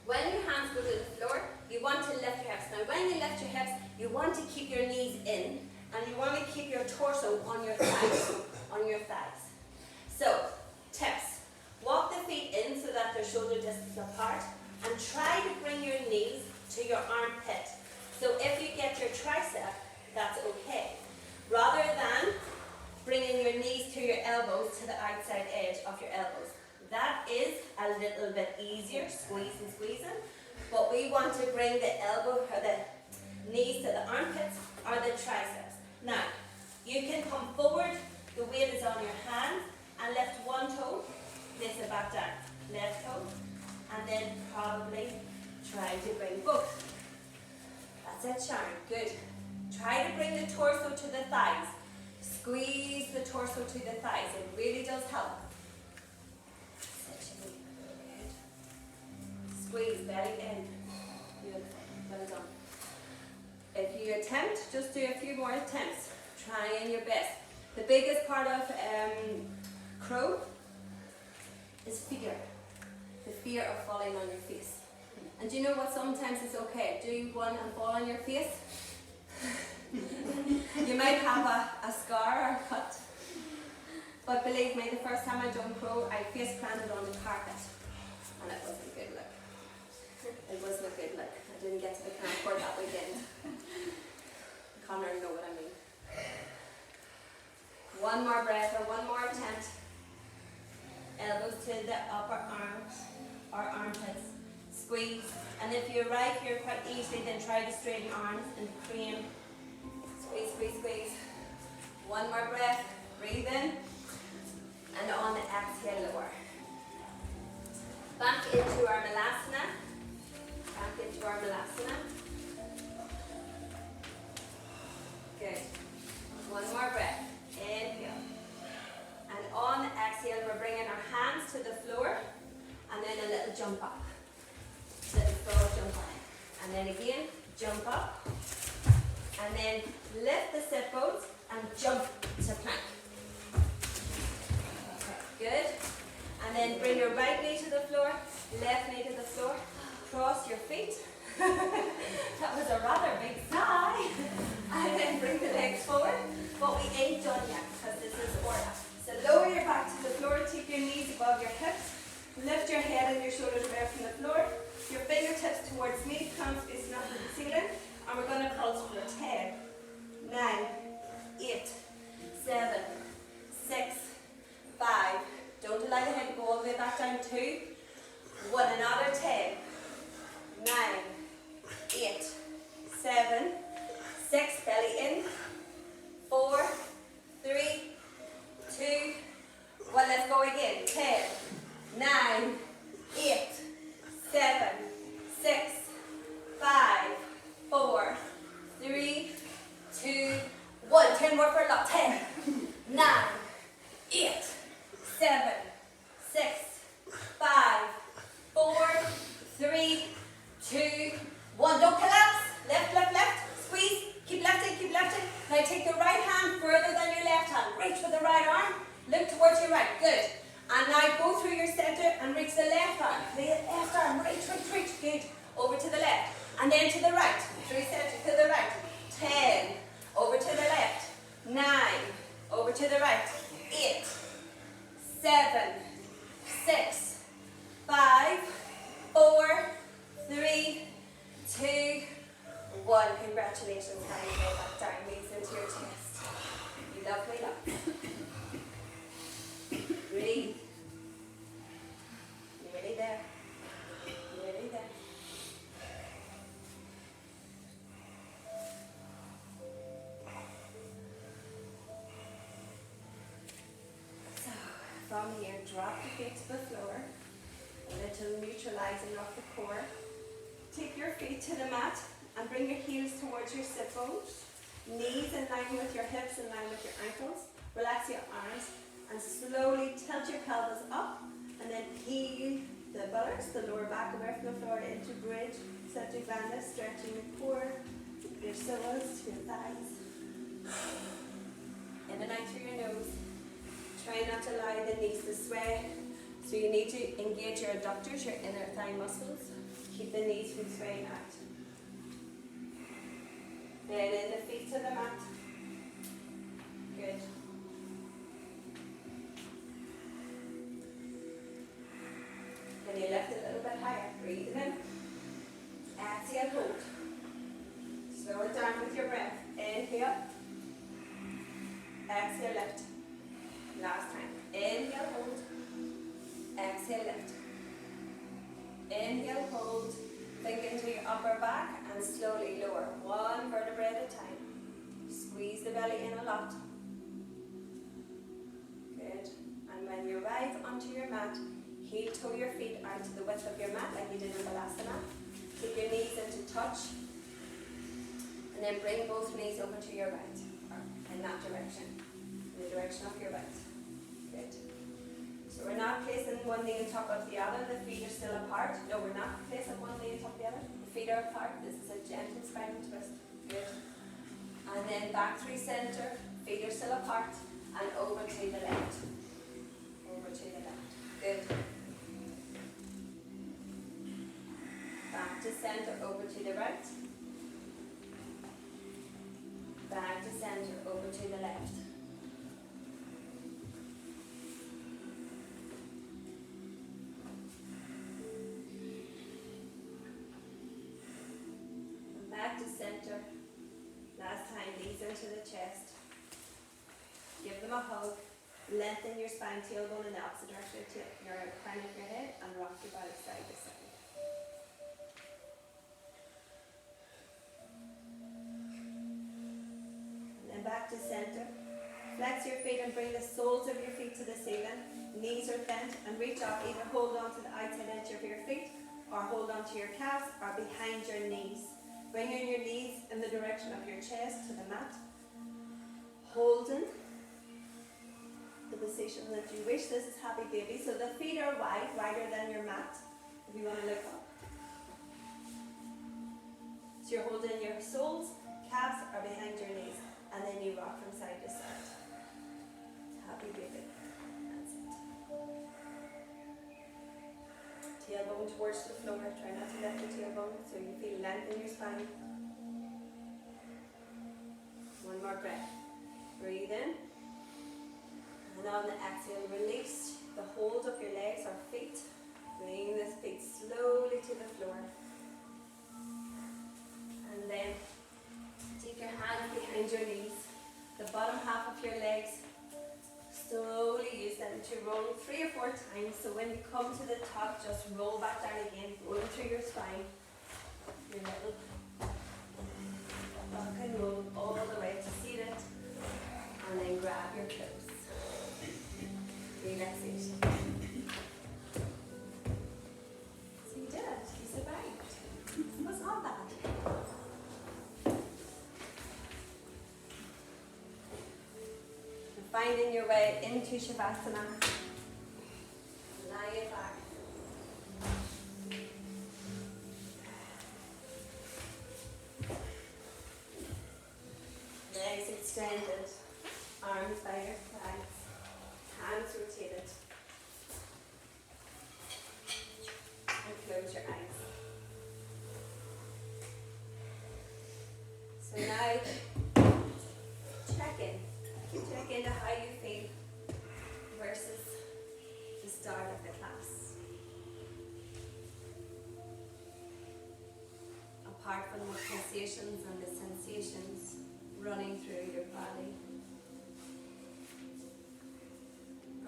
When your hands go to the floor, you want to lift your hips. Now when you lift your hips, you want to keep your knees in, and you want to keep your torso on your thighs. On your thighs. So, tips. Walk the feet in so that they're shoulder distance apart, and try to bring your knees to your armpit. So if you get your tricep, that's okay. Rather than bringing your knees to your elbows, to the outside edge of your elbows. That is a little bit easier, squeezing. But we want to bring the elbow or the knees to the armpits or the triceps. Now, you can come forward, the weight is on your hand, and lift one toe, place it back down. Left toe, and then probably try to bring both. That's it, Sharon. Good. Try to bring the torso to the thighs. Squeeze the torso to the thighs. It really does help. Good. Squeeze, belly in. Beautiful. Well done. If you attempt, just do a few more attempts. Trying your best. The biggest part of crow is fear. The fear of falling on your face. And do you know what? Sometimes it's okay. Do one and fall on your face. You might have a scar or a cut. But believe me, the first time I done crow, I face planted on the carpet. And it wasn't a good look. It wasn't a good look. I didn't get to the camp that weekend. Connor know what I mean. One more breath or one more attempt. Elbows to the upper arms or armpits. Squeeze. And if you're right here quite easily, then try to straighten arms and crane. Squeeze, squeeze, squeeze. One more breath. Breathe in. And on the exhale, lower. Back into our Malasana. Back into our Malasana. Good. One more breath. Inhale. And on the exhale, we're bringing our hands to the floor. And then a little jump up. Little forward jump up. And then again, jump up. And then lift the sit bones and jump to plank. Okay, good. And then bring your right knee to the floor, left knee to the floor. Cross your feet. That was a rather big sigh. And then bring the legs forward. But we ain't done yet because this is order. So lower your back to the floor, take your knees above your hips. Lift your head and your shoulders away from the floor. Your fingertips towards me, palms facing up to the ceiling. And we're going to pulse for 10, 9, 8, 7, 6, 5. Don't allow the head to go all the way back down. 2, 1, another 10, 9, 8, 7, 6, belly in, 4, 3, 2, 1, let's go again. 10, 9, 8, 7, 6, 5, 4, 3, 2, 1. 10 more for a lot. 10, 9, 8, 7, 6, 5, 4, 3, 2, 1. Don't collapse. Left, left, left. Squeeze. Keep lifting, keep lifting. Now take the right hand further than your left hand. Reach with the right arm. Look towards your right. Good. And now go through your center and reach the left arm. The left arm. Reach, reach, reach. Good. Over to the left. And then to the right. Through center to the right. 10. Over to the left. 9. Over to the right. 8. 7. 6. 5. 4. 3. 2. 1. Congratulations. Now you go back down. Knees into your chest. You love me, love. Breathe. Nearly there. Nearly there. So, from here, drop the feet to the floor. A little neutralizing of the core. Take your feet to the mat and bring your heels towards your sit bones. Knees in line with your hips, in line with your ankles. Relax your arms. And slowly tilt your pelvis up and then heel the buttocks, the lower back away from the floor into bridge, Satipanda, stretching your core, your psoas, your thighs. In and out through your nose. Try not not allow the knees to sway. So you need to engage your adductors, your inner thigh muscles. Keep the knees from swaying out. Bend in the feet to the mat. Good. Then you lift a little bit higher. Breathe in. Exhale, hold. Slow it down with your breath. Inhale. Exhale, lift. Last time. Inhale, hold. Exhale, lift. Inhale, hold. Think into your upper back and slowly lower. One vertebrae at a time. Squeeze the belly in a lot. Good. And when you arrive onto your mat, heel toe your feet out to the width of your mat like you did in Balasana. Keep your knees into touch. And then bring both knees over to your right. Or in that direction. In the direction of your right. Good. So we're not placing one knee on top of the other. The feet are still apart. No, we're not placing one knee on top of the other. The feet are apart. This is a gentle spinal twist. Good. And then back through center. Feet are still apart. And over to the left. Over to the left. Good. Back to center. Over to the right. Back to center. Over to the left. Back to center. Last time, knees into the chest. Give them a hug. Lengthen your spine, tailbone in the opposite direction to your crown of your head, and rock your body side to side. And then back to center. Flex your feet and bring the soles of your feet to the ceiling. Knees are bent and reach up. Either hold on to the outside edge of your feet or hold on to your calves or behind your knees. Bringing your knees in the direction of your chest to the mat. Holding the position that you wish. This is happy baby. So the feet are wide, wider than your mat. If you want to look up. So you're holding your soles, calves are behind your knees. And then you rock from side to side. Happy baby. That's it. Tailbone towards the floor. Try not to lift your tailbone so you feel length in your spine. One more breath. Breathe in. And on the exhale, release the hold of your legs or feet. Bring the feet slowly to the floor. And then take your hands behind your knees. The bottom half of your legs. Slowly use them to roll 3 or 4 times. So when you come to the top, just roll back down again, rolling through your spine. Your little rock and roll all the way to seated. And then grab your toes. Relaxation. So you did it. You survived. It was not bad. Finding your way into Shavasana. Lie it back. Legs extended. Arms by your sides. Hands rotated. And close your eyes. So now, check in. Check into how you feel versus the start of the class. Apart from the pulsations and the sensations running through your body,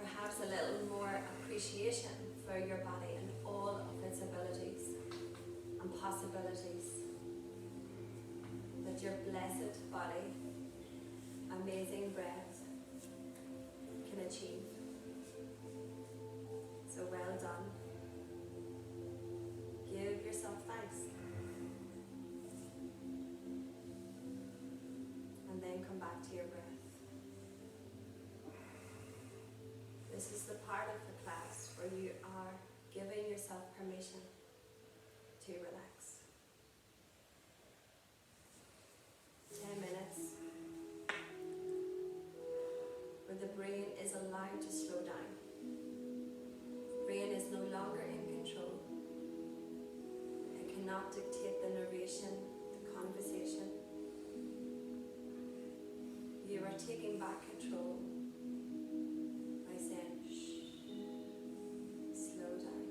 perhaps a little more appreciation for your body and all of its abilities and possibilities that your blessed body, amazing breath, can achieve. So well done. Give yourself thanks. And then come back to your breath. This is the part of the class where you are giving yourself permission to relax. 10 minutes where the brain is alone. allowed to slow down. Brain is no longer in control. It cannot dictate the narration, the conversation. You are taking back control by saying, shh, slow down.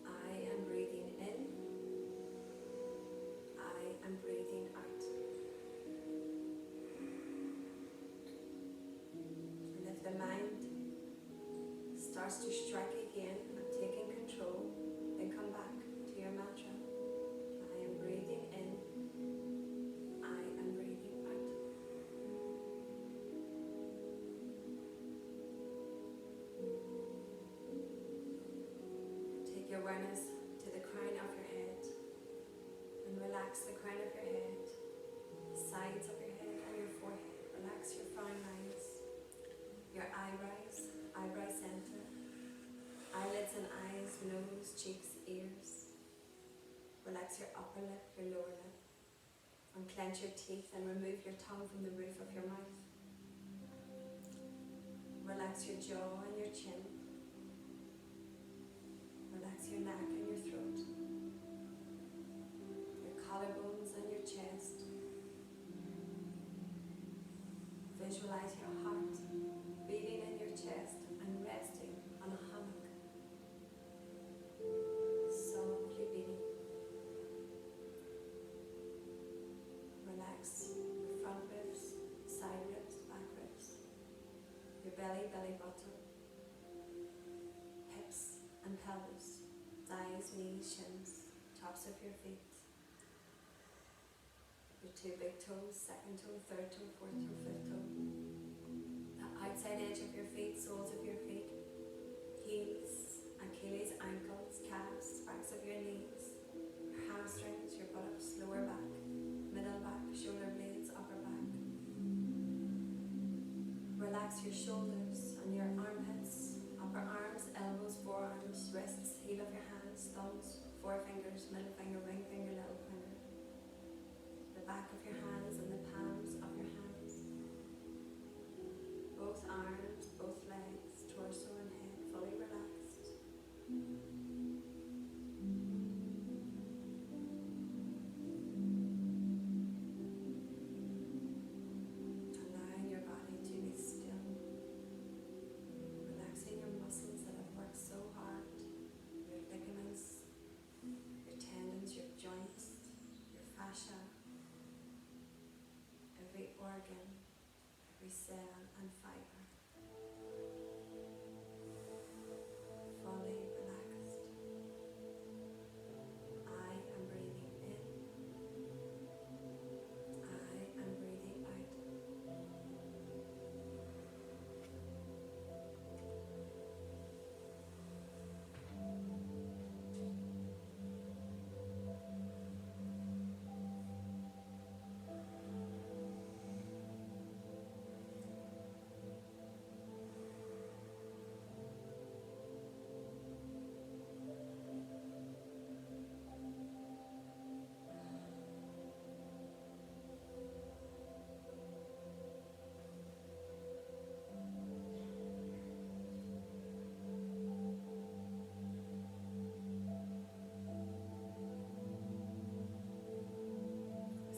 I am breathing in. I am breathing out. And if the mind starts to strike again and taking control, then come back to your mantra. I am breathing in. I am breathing out. Take your awareness to the crown of your head and relax the crown of your head, the sides of your head and your forehead. Relax your frown lines, your eyebrows, eyebrow center, eyelids and eyes, nose, cheeks, ears. Relax your upper lip, your lower lip. Unclench your teeth and remove your tongue from the roof of your mouth. Relax your jaw and your chin. Relax your neck and your throat. Your collarbones and your chest. Visualize your heart beating in your chest and resting on a hammock. Softly beating. Relax your front ribs, side ribs, back ribs. Your belly, belly button. Hips and pelvis. Thighs, knees, shins. Tops of your feet. Your two big toes, second toe, third toe, fourth toe, fifth toe. The outside edge of your feet, soles of your feet, heels, Achilles, ankles, calves, backs of your knees, your hamstrings, your buttocks, lower back, middle back, shoulder blades, upper back. Relax your shoulders and your armpits, upper arms, elbows, forearms, wrists, heel of your hands, thumbs, forefingers, middle finger, ring finger, little finger. The back of your hands and the palms of your hands. Both arms, both legs, torso and head fully relaxed. Allowing your body to be still. Relaxing your muscles that have worked so hard. Your ligaments, your tendons, your joints, your fascia. Every organ, every cell and fibre. Fully relaxed. I am breathing in. I am breathing out.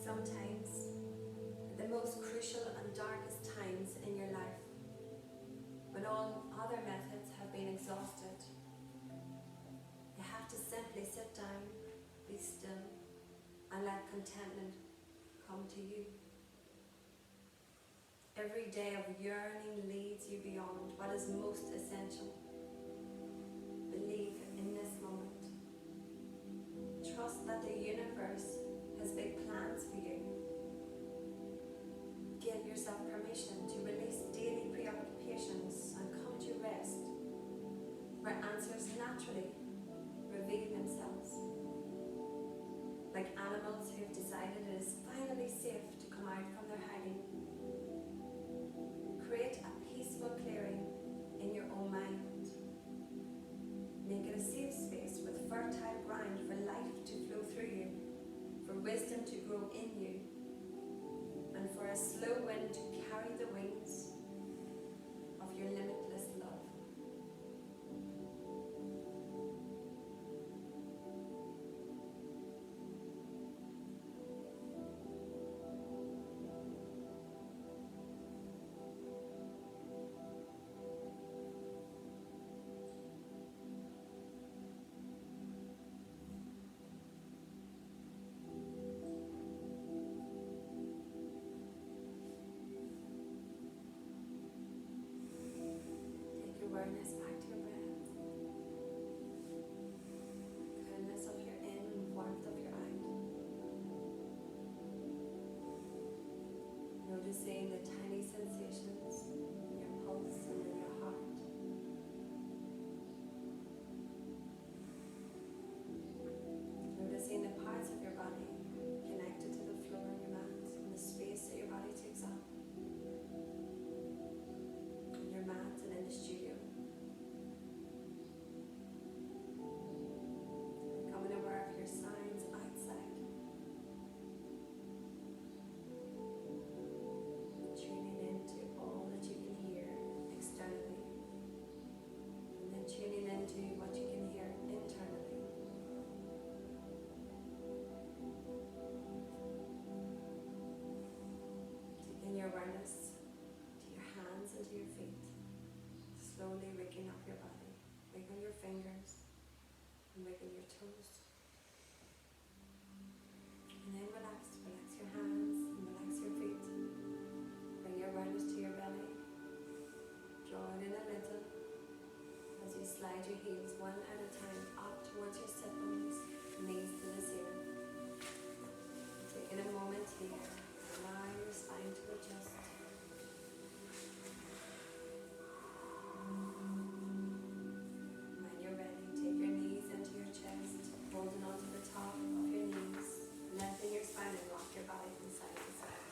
Sometimes, the most crucial and darkest times in your life, when all other methods have been exhausted, you have to simply sit down, be still, and let contentment come to you. Every day of yearning leads you beyond what is most essential. Believe in this moment. Trust that the universe has big plans for you. Give yourself permission to release daily preoccupations and come to rest, where answers naturally reveal themselves. Like animals who have decided it is finally safe to come out from their hiding. Create a peaceful clearing in your own mind. Make it a safe space with fertile ground for life to flow through you, for wisdom to grow in you, and for a slow wind to carry the wings awareness back to your breath. Coolness of your in and warmth of your out. Noticing the tiny sensations in your pulse and in your heart. Noticing the parts of your body connected to the floor on your mat and the space that your body takes up. On your mat and in the studio. Becoming aware of your signs outside. Tuning into all that you can hear externally. And then tuning into what you can hear internally. Taking your awareness to your hands and to your feet. Slowly waking up your body. Wiggle your fingers and wiggle your toes. And then relax your hands and relax your feet. Bring your awareness to your belly. Draw it in a little as you slide your heels one at a time up towards your sit bones, knees to the ceiling. Taking a moment here, allow your spine to adjust. When you're ready, take your knees into your chest, holding onto the top of your knees, lengthen your spine and rock your body from side to side.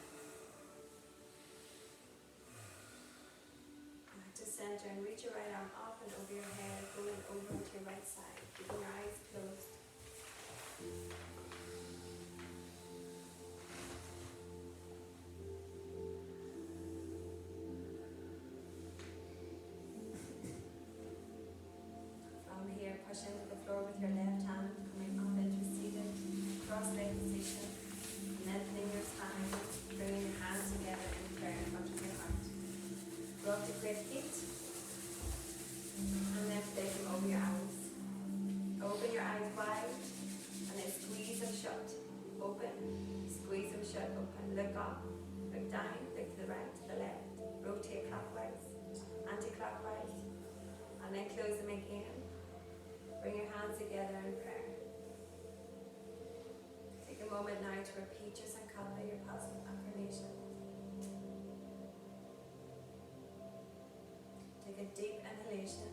Back to center and reach your right arm up and over your head, going over to your right side, keeping your eyes closed. From here, push into the floor with your left hand, coming up into seated, cross-leg position, lengthening your spine, bringing your hands together in prayer in front of your heart. Go up to great feet, and then place them over your eyes. Open your eyes wide, and then squeeze them shut. Open, squeeze them shut, open. Look up, look down, look to the right, to the left. Rotate clockwise, anti-clockwise, and then close them again. Bring your hands together in prayer. Take a moment now to repeat your Sankalpa, your positive affirmation. Take a deep inhalation,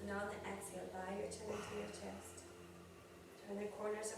and on the exhale, bow your chin into your chest. Turn the corners of